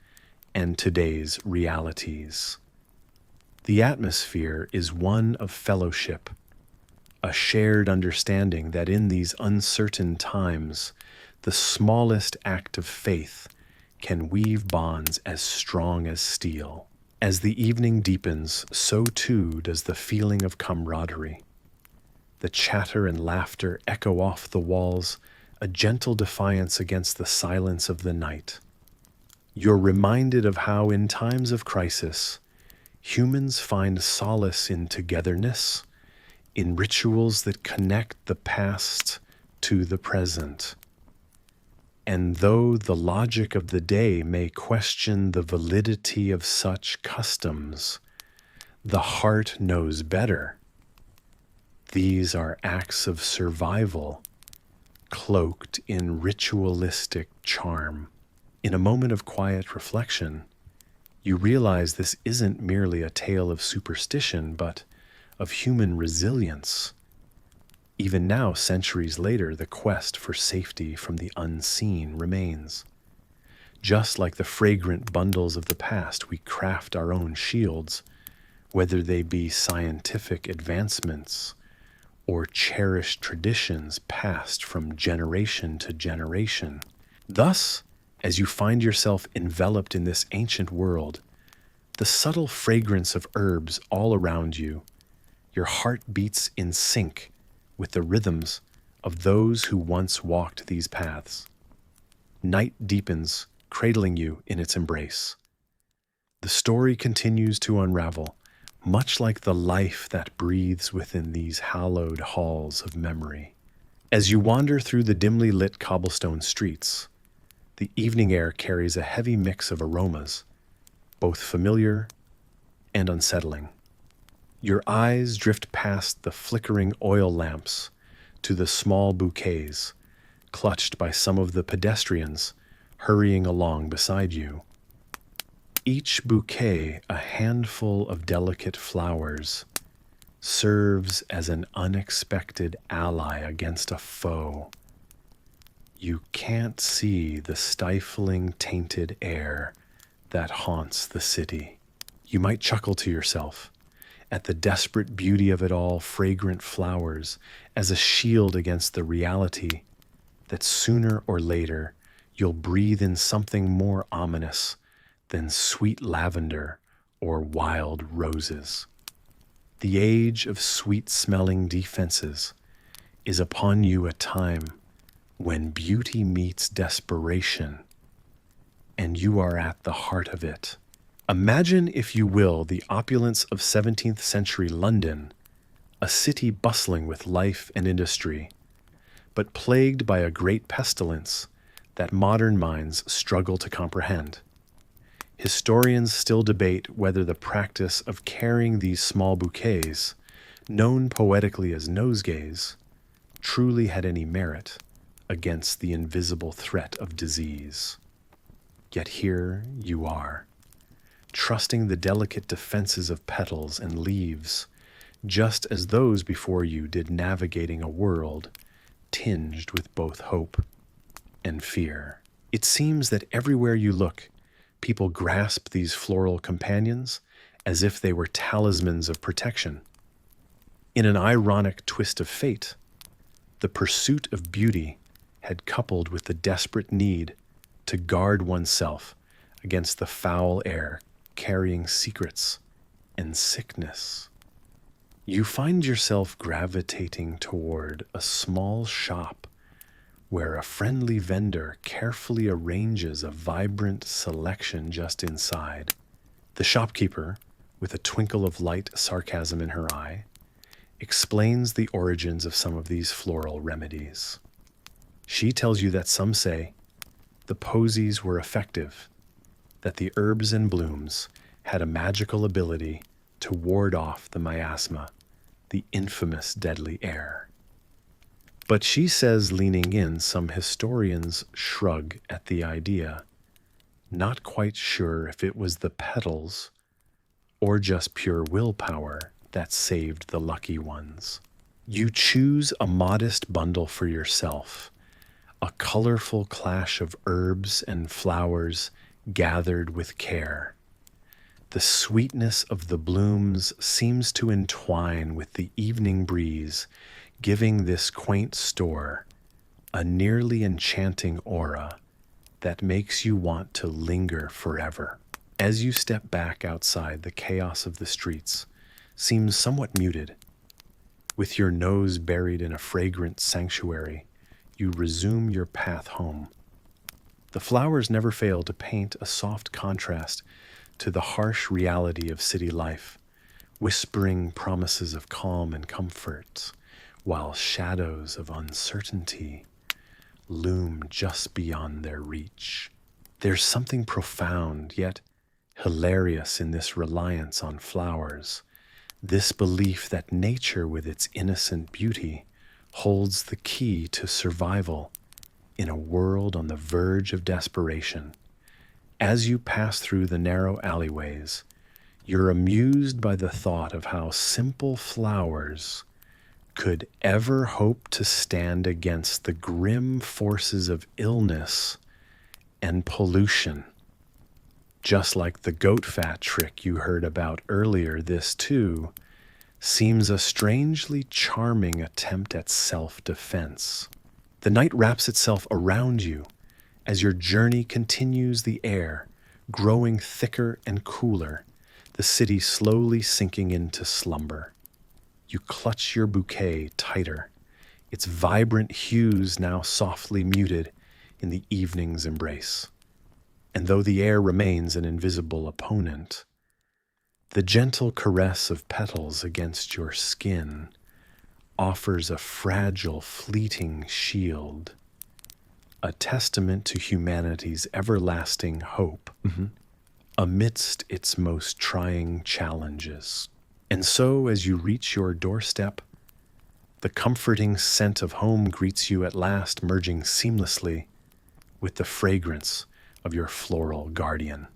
[SPEAKER 1] and today's realities. The atmosphere is one of fellowship, a shared understanding that in these uncertain times, the smallest act of faith can weave bonds as strong as steel. As the evening deepens, so too does the feeling of camaraderie. The chatter and laughter echo off the walls, a gentle defiance against the silence of the night. You're reminded of how in times of crisis, humans find solace in togetherness, in rituals that connect the past to the present. And though the logic of the day may question the validity of such customs, the heart knows better. These are acts of survival, cloaked in ritualistic charm. In a moment of quiet reflection, you realize this isn't merely a tale of superstition, but of human resilience. Even now, centuries later, the quest for safety from the unseen remains. Just like the fragrant bundles of the past, we craft our own shields, whether they be scientific advancements or cherished traditions passed from generation to generation. Thus, as you find yourself enveloped in this ancient world, the subtle fragrance of herbs all around you, your heart beats in sync with the rhythms of those who once walked these paths. Night deepens, cradling you in its embrace. The story continues to unravel, much like the life that breathes within these hallowed halls of memory. As you wander through the dimly lit cobblestone streets, the evening air carries a heavy mix of aromas, both familiar and unsettling. Your eyes drift past the flickering oil lamps to the small bouquets clutched by some of the pedestrians hurrying along beside you. Each bouquet, a handful of delicate flowers, serves as an unexpected ally against a foe. You can't see the stifling, tainted air that haunts the city. You might chuckle to yourself at the desperate beauty of it all, fragrant flowers as a shield against the reality that sooner or later you'll breathe in something more ominous than sweet lavender or wild roses. The age of sweet-smelling defenses is upon you, a time when beauty meets desperation, and you are at the heart of it. Imagine, if you will, the opulence of 17th century London, a city bustling with life and industry, but plagued by a great pestilence that modern minds struggle to comprehend. Historians still debate whether the practice of carrying these small bouquets, known poetically as nosegays, truly had any merit against the invisible threat of disease. Yet here you are, trusting the delicate defenses of petals and leaves, just as those before you did, navigating a world tinged with both hope and fear. It seems that everywhere you look, people grasp these floral companions as if they were talismans of protection. In an ironic twist of fate, the pursuit of beauty had coupled with the desperate need to guard oneself against the foul air carrying secrets and sickness. You find yourself gravitating toward a small shop where a friendly vendor carefully arranges a vibrant selection just inside. The shopkeeper, with a twinkle of light sarcasm in her eye, explains the origins of some of these floral remedies. She tells you that some say the posies were effective, that the herbs and blooms had a magical ability to ward off the miasma, the infamous deadly air. But she says, leaning in, some historians shrug at the idea, not quite sure if it was the petals or just pure willpower that saved the lucky ones. You choose a modest bundle for yourself, a colorful clash of herbs and flowers gathered with care. The sweetness of the blooms seems to entwine with the evening breeze, giving this quaint store a nearly enchanting aura that makes you want to linger forever. As you step back outside, the chaos of the streets seems somewhat muted. With your nose buried in a fragrant sanctuary, you resume your path home. The flowers never fail to paint a soft contrast to the harsh reality of city life, whispering promises of calm and comfort, while shadows of uncertainty loom just beyond their reach. There's something profound yet hilarious in this reliance on flowers, this belief that nature with its innocent beauty holds the key to survival in a world on the verge of desperation. As you pass through the narrow alleyways, you're amused by the thought of how simple flowers could ever hope to stand against the grim forces of illness and pollution. Just like the goat fat trick you heard about earlier, this too seems a strangely charming attempt at self-defense. The night wraps itself around you as your journey continues, the air growing thicker and cooler, the city slowly sinking into slumber. You clutch your bouquet tighter, its vibrant hues now softly muted in the evening's embrace. And though the air remains an invisible opponent, the gentle caress of petals against your skin offers a fragile, fleeting shield, a testament to humanity's everlasting hope amidst its most trying challenges. And so, as you reach your doorstep, the comforting scent of home greets you at last, merging seamlessly with the fragrance of your floral guardian.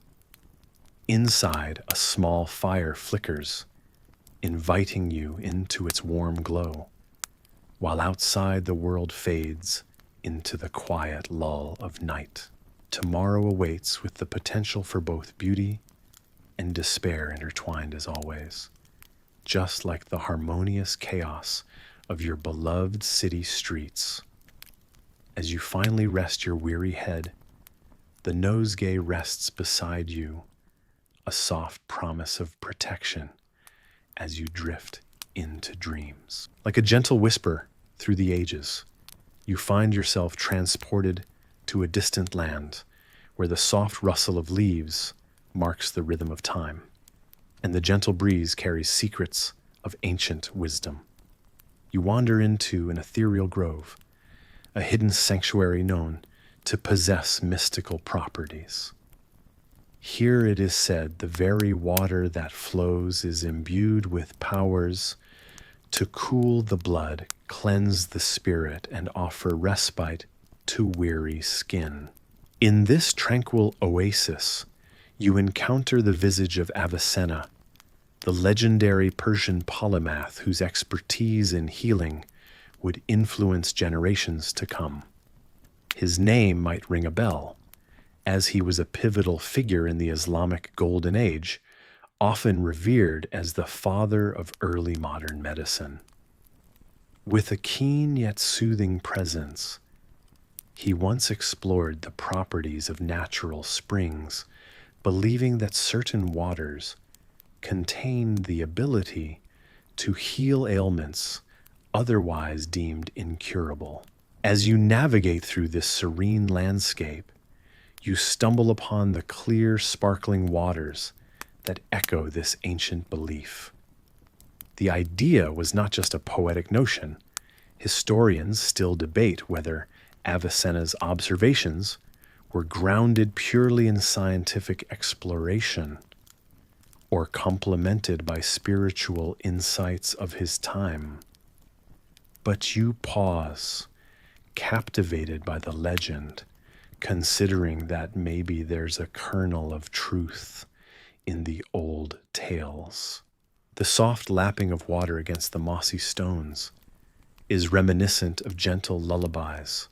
[SPEAKER 1] Inside, a small fire flickers, inviting you into its warm glow, while outside the world fades into the quiet lull of night. Tomorrow awaits with the potential for both beauty and despair intertwined as always, just like the harmonious chaos of your beloved city streets. As you finally rest your weary head, the nosegay rests beside you, a soft promise of protection as you drift into dreams. Like a gentle whisper through the ages, you find yourself transported to a distant land where the soft rustle of leaves marks the rhythm of time, and the gentle breeze carries secrets of ancient wisdom. You wander into an ethereal grove, a hidden sanctuary known to possess mystical properties. Here it is said the very water that flows is imbued with powers to cool the blood, cleanse the spirit, and offer respite to weary skin. In this tranquil oasis, you encounter the visage of Avicenna, the legendary Persian polymath whose expertise in healing would influence generations to come. His name might ring a bell, as he was a pivotal figure in the Islamic Golden Age, often revered as the father of early modern medicine. With a keen yet soothing presence, he once explored the properties of natural springs, believing that certain waters contained the ability to heal ailments otherwise deemed incurable. As you navigate through this serene landscape, you stumble upon the clear, sparkling waters that echo this ancient belief. The idea was not just a poetic notion. Historians still debate whether Avicenna's observations were grounded purely in scientific exploration or complemented by spiritual insights of his time. But you pause, captivated by the legend, considering that maybe there's a kernel of truth in the old tales. The soft lapping of water against the mossy stones is reminiscent of gentle lullabies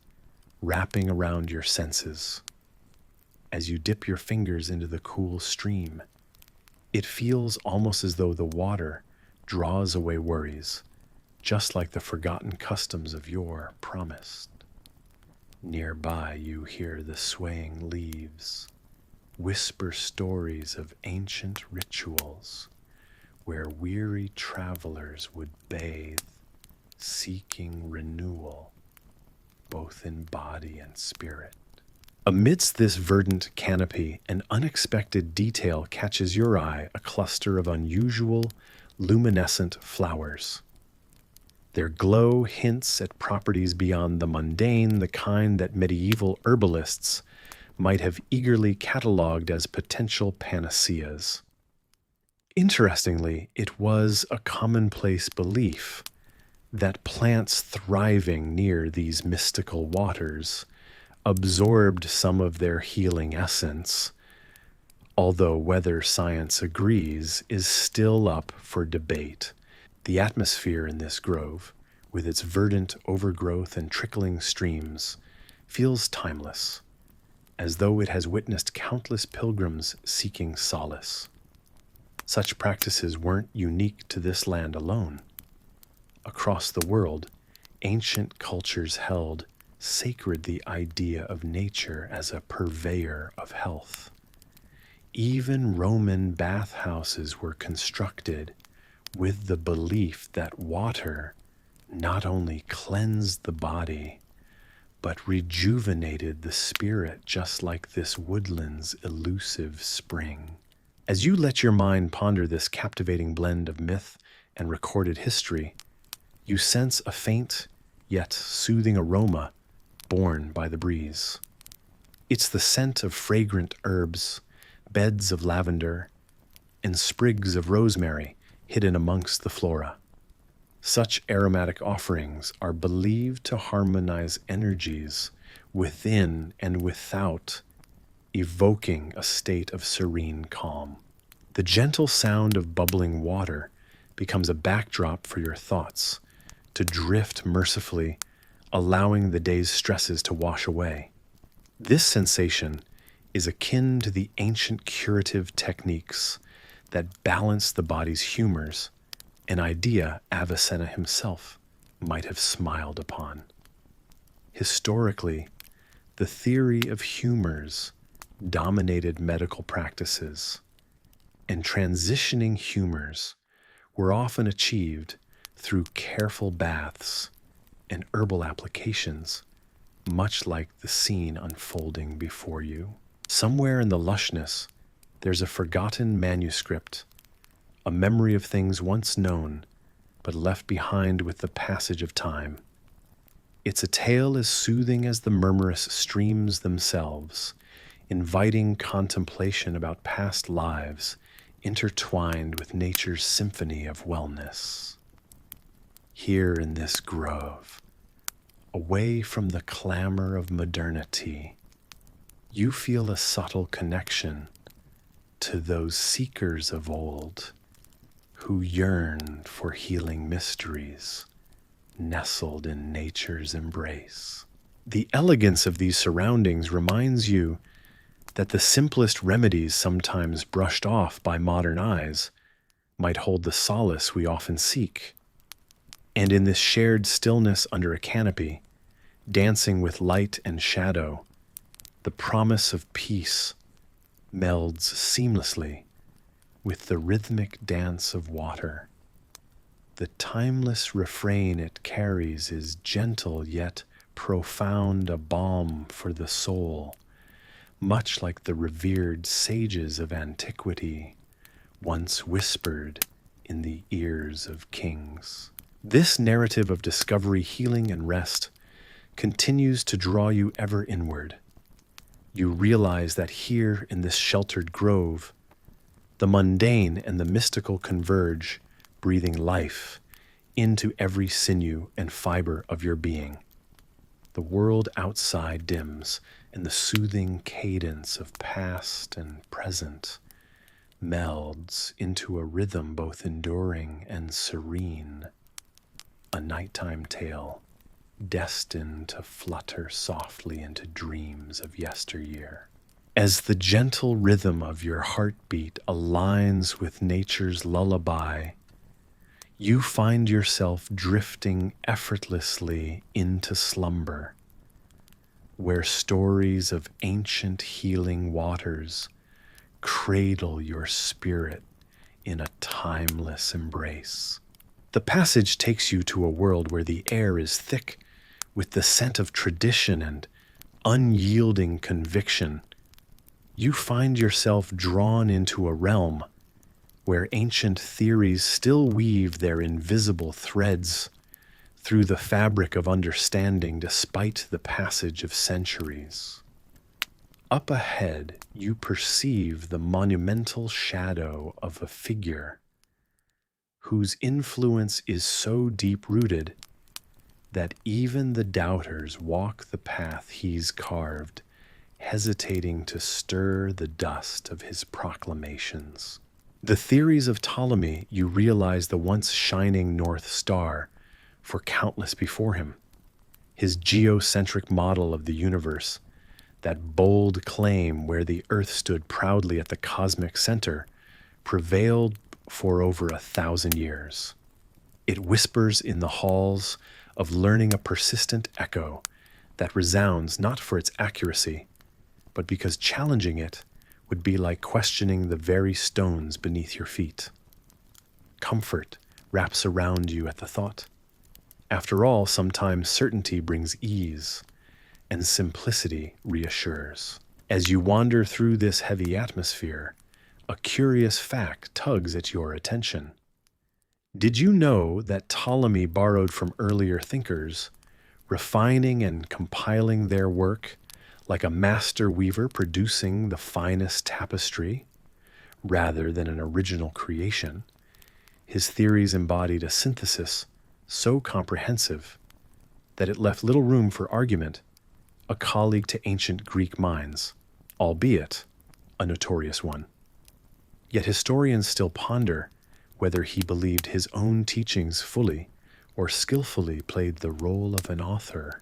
[SPEAKER 1] wrapping around your senses. As you dip your fingers into the cool stream, it feels almost as though the water draws away worries, just like the forgotten customs of yore promised. Nearby, you hear the swaying leaves whisper stories of ancient rituals where weary travelers would bathe, seeking renewal, both in body and spirit. Amidst this verdant canopy, an unexpected detail catches your eye: a cluster of unusual, luminescent flowers. Their glow hints at properties beyond the mundane, the kind that medieval herbalists might have eagerly catalogued as potential panaceas. Interestingly, it was a commonplace belief that plants thriving near these mystical waters absorbed some of their healing essence, although whether science agrees is still up for debate. The atmosphere in this grove, with its verdant overgrowth and trickling streams, feels timeless, as though it has witnessed countless pilgrims seeking solace. Such practices weren't unique to this land alone. Across the world, ancient cultures held sacred the idea of nature as a purveyor of health. Even Roman bathhouses were constructed with the belief that water not only cleansed the body, but rejuvenated the spirit, just like this woodland's elusive spring. As you let your mind ponder this captivating blend of myth and recorded history, you sense a faint yet soothing aroma borne by the breeze. It's the scent of fragrant herbs, beds of lavender, and sprigs of rosemary hidden amongst the flora. Such aromatic offerings are believed to harmonize energies within and without, evoking a state of serene calm. The gentle sound of bubbling water becomes a backdrop for your thoughts to drift mercifully, allowing the day's stresses to wash away. This sensation is akin to the ancient curative techniques that balance the body's humors, an idea Avicenna himself might have smiled upon. Historically, the theory of humors dominated medical practices, and transitioning humors were often achieved through careful baths and herbal applications, much like the scene unfolding before you. Somewhere in the lushness, there's a forgotten manuscript, a memory of things once known, but left behind with the passage of time. It's a tale as soothing as the murmurous streams themselves, inviting contemplation about past lives intertwined with nature's symphony of wellness. Here in this grove, away from the clamor of modernity, you feel a subtle connection to those seekers of old who yearned for healing mysteries nestled in nature's embrace. The elegance of these surroundings reminds you that the simplest remedies, sometimes brushed off by modern eyes, might hold the solace we often seek. And in this shared stillness under a canopy, dancing with light and shadow, the promise of peace melds seamlessly with the rhythmic dance of water. The timeless refrain it carries is gentle yet profound a balm for the soul, much like the revered sages of antiquity once whispered in the ears of kings. This narrative of discovery, healing, and rest continues to draw you ever inward. You realize that here in this sheltered grove, the mundane and the mystical converge, breathing life into every sinew and fiber of your being. The world outside dims, and the soothing cadence of past and present melds into a rhythm both enduring and serene, a nighttime tale destined to flutter softly into dreams of yesteryear. As the gentle rhythm of your heartbeat aligns with nature's lullaby, you find yourself drifting effortlessly into slumber, where stories of ancient healing waters cradle your spirit in a timeless embrace. The passage takes you to a world where the air is thick with the scent of tradition and unyielding conviction. You find yourself drawn into a realm where ancient theories still weave their invisible threads through the fabric of understanding despite the passage of centuries. Up ahead, you perceive the monumental shadow of a figure whose influence is so deep-rooted that even the doubters walk the path he's carved, hesitating to stir the dust of his proclamations. The theories of Ptolemy, you realize the once shining North Star for countless before him, his geocentric model of the universe, that bold claim where the Earth stood proudly at the cosmic center, prevailed for over 1,000 years. It whispers in the halls of learning a persistent echo that resounds not for its accuracy, but because challenging it would be like questioning the very stones beneath your feet. Comfort wraps around you at the thought. After all, sometimes certainty brings ease, and simplicity reassures. As you wander through this heavy atmosphere, a curious fact tugs at your attention. Did you know that Ptolemy borrowed from earlier thinkers, refining and compiling their work like a master weaver producing the finest tapestry, rather than an original creation? His theories embodied a synthesis so comprehensive that it left little room for argument, a colleague to ancient Greek minds, albeit a notorious one. Yet historians still ponder whether he believed his own teachings fully or skillfully played the role of an author,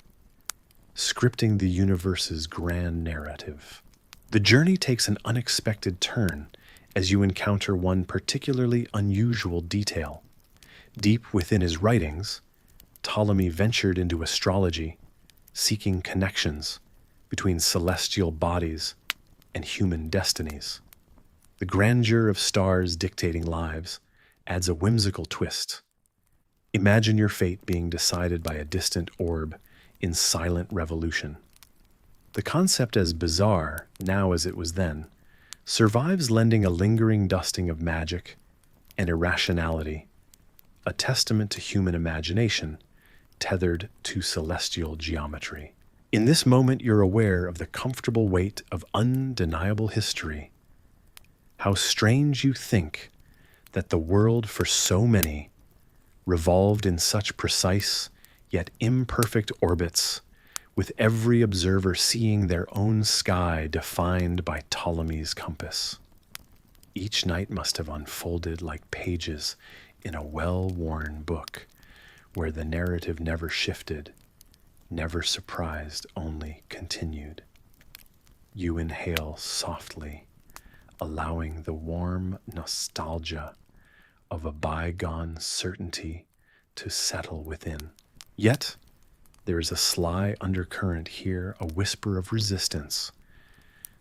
[SPEAKER 1] scripting the universe's grand narrative. The journey takes an unexpected turn as you encounter one particularly unusual detail. Deep within his writings, Ptolemy ventured into astrology, seeking connections between celestial bodies and human destinies. The grandeur of stars dictating lives adds a whimsical twist. Imagine your fate being decided by a distant orb in silent revolution. The concept, as bizarre now as it was then, survives, lending a lingering dusting of magic and irrationality, a testament to human imagination tethered to celestial geometry. In this moment, you're aware of the comfortable weight of undeniable history. How strange you think that the world for so many revolved in such precise yet imperfect orbits, with every observer seeing their own sky defined by Ptolemy's compass. Each night must have unfolded like pages in a well-worn book, where the narrative never shifted, never surprised, only continued. You inhale softly, allowing the warm nostalgia of a bygone certainty to settle within. Yet, there is a sly undercurrent here, a whisper of resistance.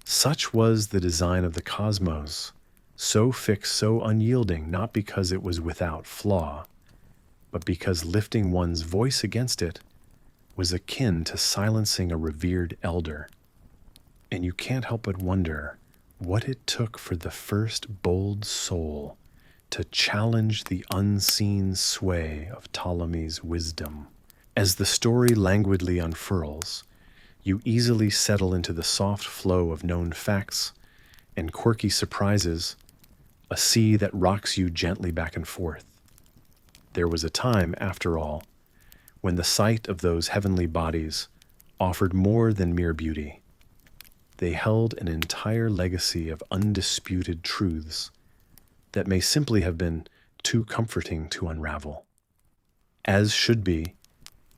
[SPEAKER 1] Such was the design of the cosmos, so fixed, so unyielding, not because it was without flaw, but because lifting one's voice against it was akin to silencing a revered elder, and you can't help but wonder what it took for the first bold soul to challenge the unseen sway of Ptolemy's wisdom. As the story languidly unfurls, you easily settle into the soft flow of known facts and quirky surprises, a sea that rocks you gently back and forth. There was a time, after all, when the sight of those heavenly bodies offered more than mere beauty. They held an entire legacy of undisputed truths that may simply have been too comforting to unravel. As should be,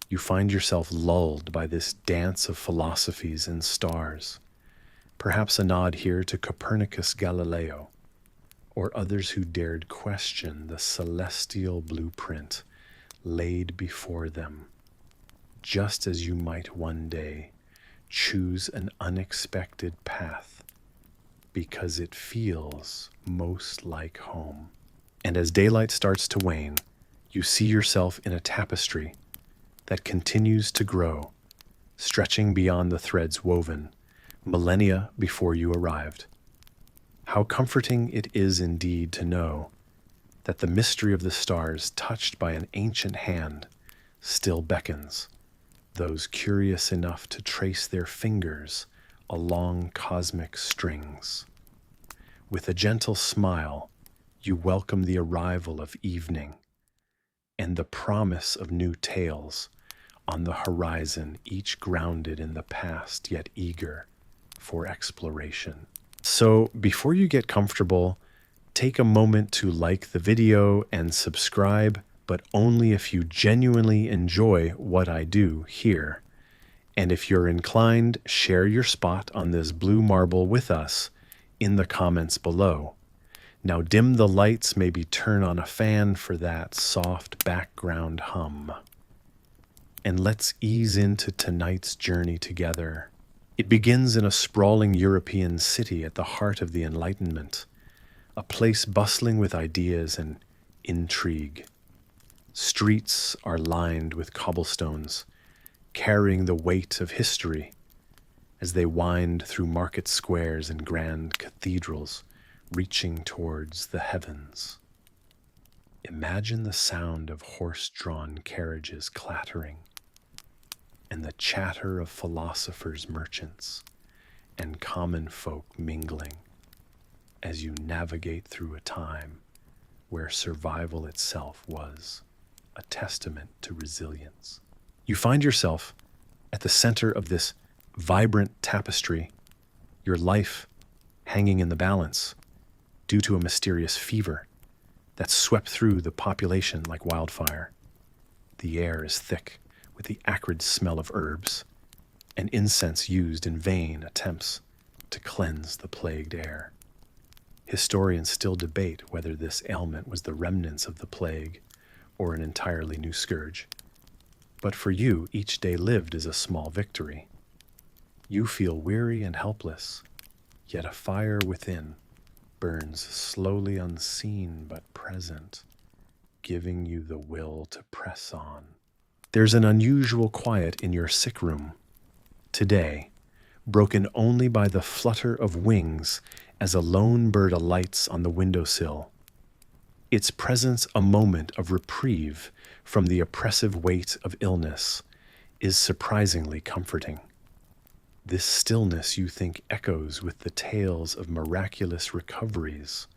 [SPEAKER 1] you find yourself lulled by this dance of philosophies and stars, perhaps a nod here to Copernicus Galileo, or others who dared question the celestial blueprint laid before them, just as you might one day choose an unexpected path because it feels most like home. And as daylight starts to wane, you see yourself in a tapestry that continues to grow, stretching beyond the threads woven millennia before you arrived. How comforting it is indeed to know that the mystery of the stars, touched by an ancient hand, still beckons those curious enough to trace their fingers along cosmic strings. With a gentle smile, you welcome the arrival of evening and the promise of new tales on the horizon, each grounded in the past yet eager for exploration. So before you get comfortable, take a moment to like the video and subscribe, but only if you genuinely enjoy what I do here. And if you're inclined, share your spot on this blue marble with us in the comments below. Now dim the lights, maybe turn on a fan for that soft background hum. And let's ease into tonight's journey together. It begins in a sprawling European city at the heart of the Enlightenment, a place bustling with ideas and intrigue. Streets are lined with cobblestones, carrying the weight of history as they wind through market squares and grand cathedrals, reaching towards the heavens. Imagine the sound of horse-drawn carriages clattering, and the chatter of philosophers, merchants, and common folk mingling as you navigate through a time where survival itself was a testament to resilience. You find yourself at the center of this vibrant tapestry, your life hanging in the balance due to a mysterious fever that swept through the population like wildfire. The air is thick with the acrid smell of herbs and incense used in vain attempts to cleanse the plagued air. Historians still debate whether this ailment was the remnants of the plague or an entirely new scourge. But for you, each day lived is a small victory. You feel weary and helpless, yet a fire within burns slowly, unseen but present, giving you the will to press on. There's an unusual quiet in your sick room today, broken only by the flutter of wings as a lone bird alights on the windowsill. Its presence, a moment of reprieve from the oppressive weight of illness, is surprisingly comforting. This stillness, you think, echoes with the tales of miraculous recoveries,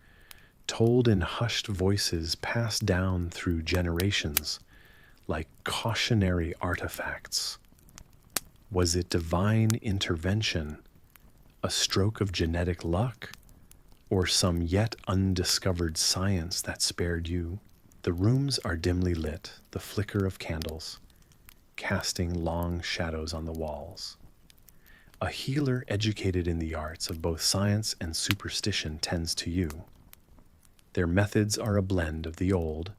[SPEAKER 1] told in hushed voices passed down through generations like cautionary artifacts. Was it divine intervention, a stroke of genetic luck, or some yet undiscovered science that spared you? The rooms are dimly lit, the flicker of candles, casting long shadows on the walls. A healer educated in the arts of both science and superstition tends to you. Their methods are a blend of the old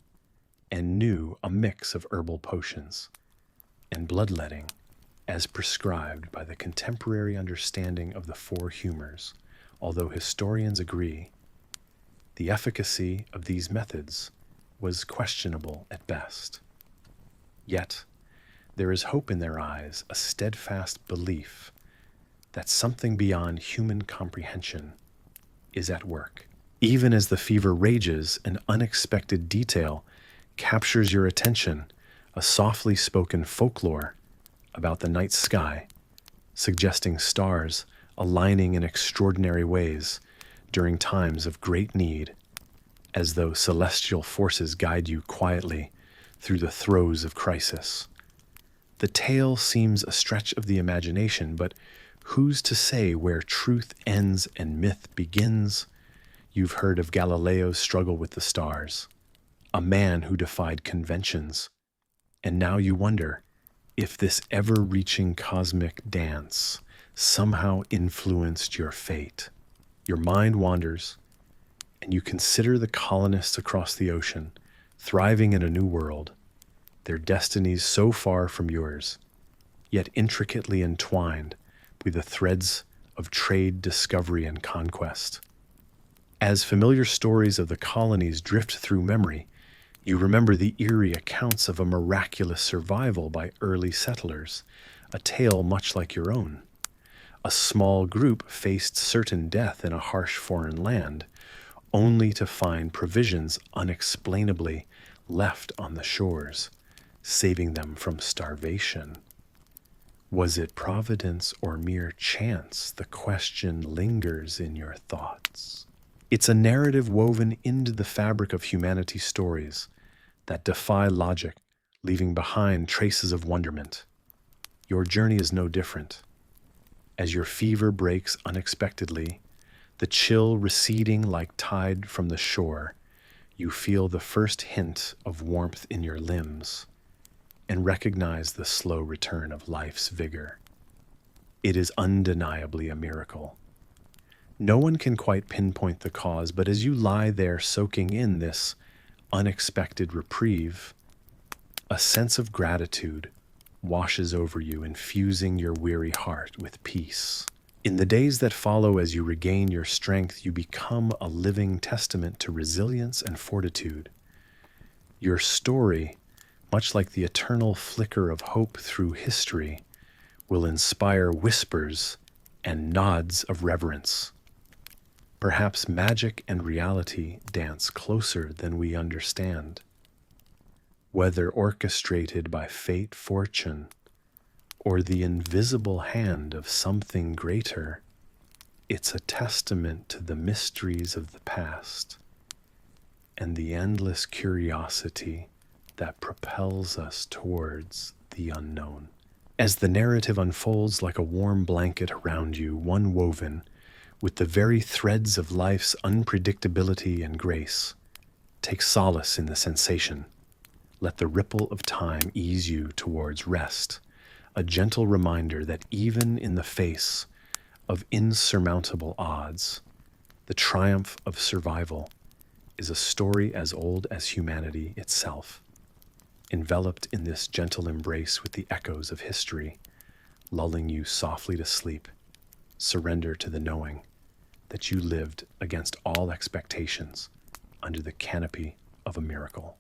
[SPEAKER 1] and new, a mix of herbal potions and bloodletting, as prescribed by the contemporary understanding of the four humors, although historians agree the efficacy of these methods was questionable at best. Yet, There is hope in their eyes, a steadfast belief that something beyond human comprehension is at work. Even as the fever rages, an unexpected detail captures your attention, a softly spoken folklore about the night sky, suggesting stars aligning in extraordinary ways during times of great need, as though celestial forces guide you quietly through the throes of crisis. The tale seems a stretch of the imagination, but who's to say where truth ends and myth begins? You've heard of Galileo's struggle with the stars, a man who defied conventions. And now you wonder if this ever-reaching cosmic dance somehow influenced your fate. Your mind wanders, and you consider the colonists across the ocean, thriving in a new world, their destinies so far from yours, yet intricately entwined with the threads of trade, discovery, and conquest. As familiar stories of the colonies drift through memory, you remember the eerie accounts of a miraculous survival by early settlers, a tale much like your own. A small group faced certain death in a harsh foreign land, only to find provisions unexplainably left on the shores, saving them from starvation. Was it providence or mere chance? The question lingers in your thoughts. It's a narrative woven into the fabric of humanity's stories that defy logic, leaving behind traces of wonderment. Your journey is no different. As your fever breaks unexpectedly, the chill receding like tide from the shore, you feel the first hint of warmth in your limbs and recognize the slow return of life's vigor. It is undeniably a miracle. No one can quite pinpoint the cause, but as you lie there soaking in this unexpected reprieve, a sense of gratitude washes over you, infusing your weary heart with peace. In the days that follow, as you regain your strength, you become a living testament to resilience and fortitude. Your story, much like the eternal flicker of hope through history, will inspire whispers and nods of reverence. Perhaps magic and reality dance closer than we understand. Whether orchestrated by fate, fortune, or the invisible hand of something greater, it's a testament to the mysteries of the past and the endless curiosity that propels us towards the unknown. As the narrative unfolds like a warm blanket around you, one woven with the very threads of life's unpredictability and grace, take solace in the sensation. Let the ripple of time ease you towards rest, a gentle reminder that even in the face of insurmountable odds, the triumph of survival is a story as old as humanity itself. Enveloped in this gentle embrace with the echoes of history, lulling you softly to sleep, surrender to the knowing that you lived against all expectations under the canopy of a miracle.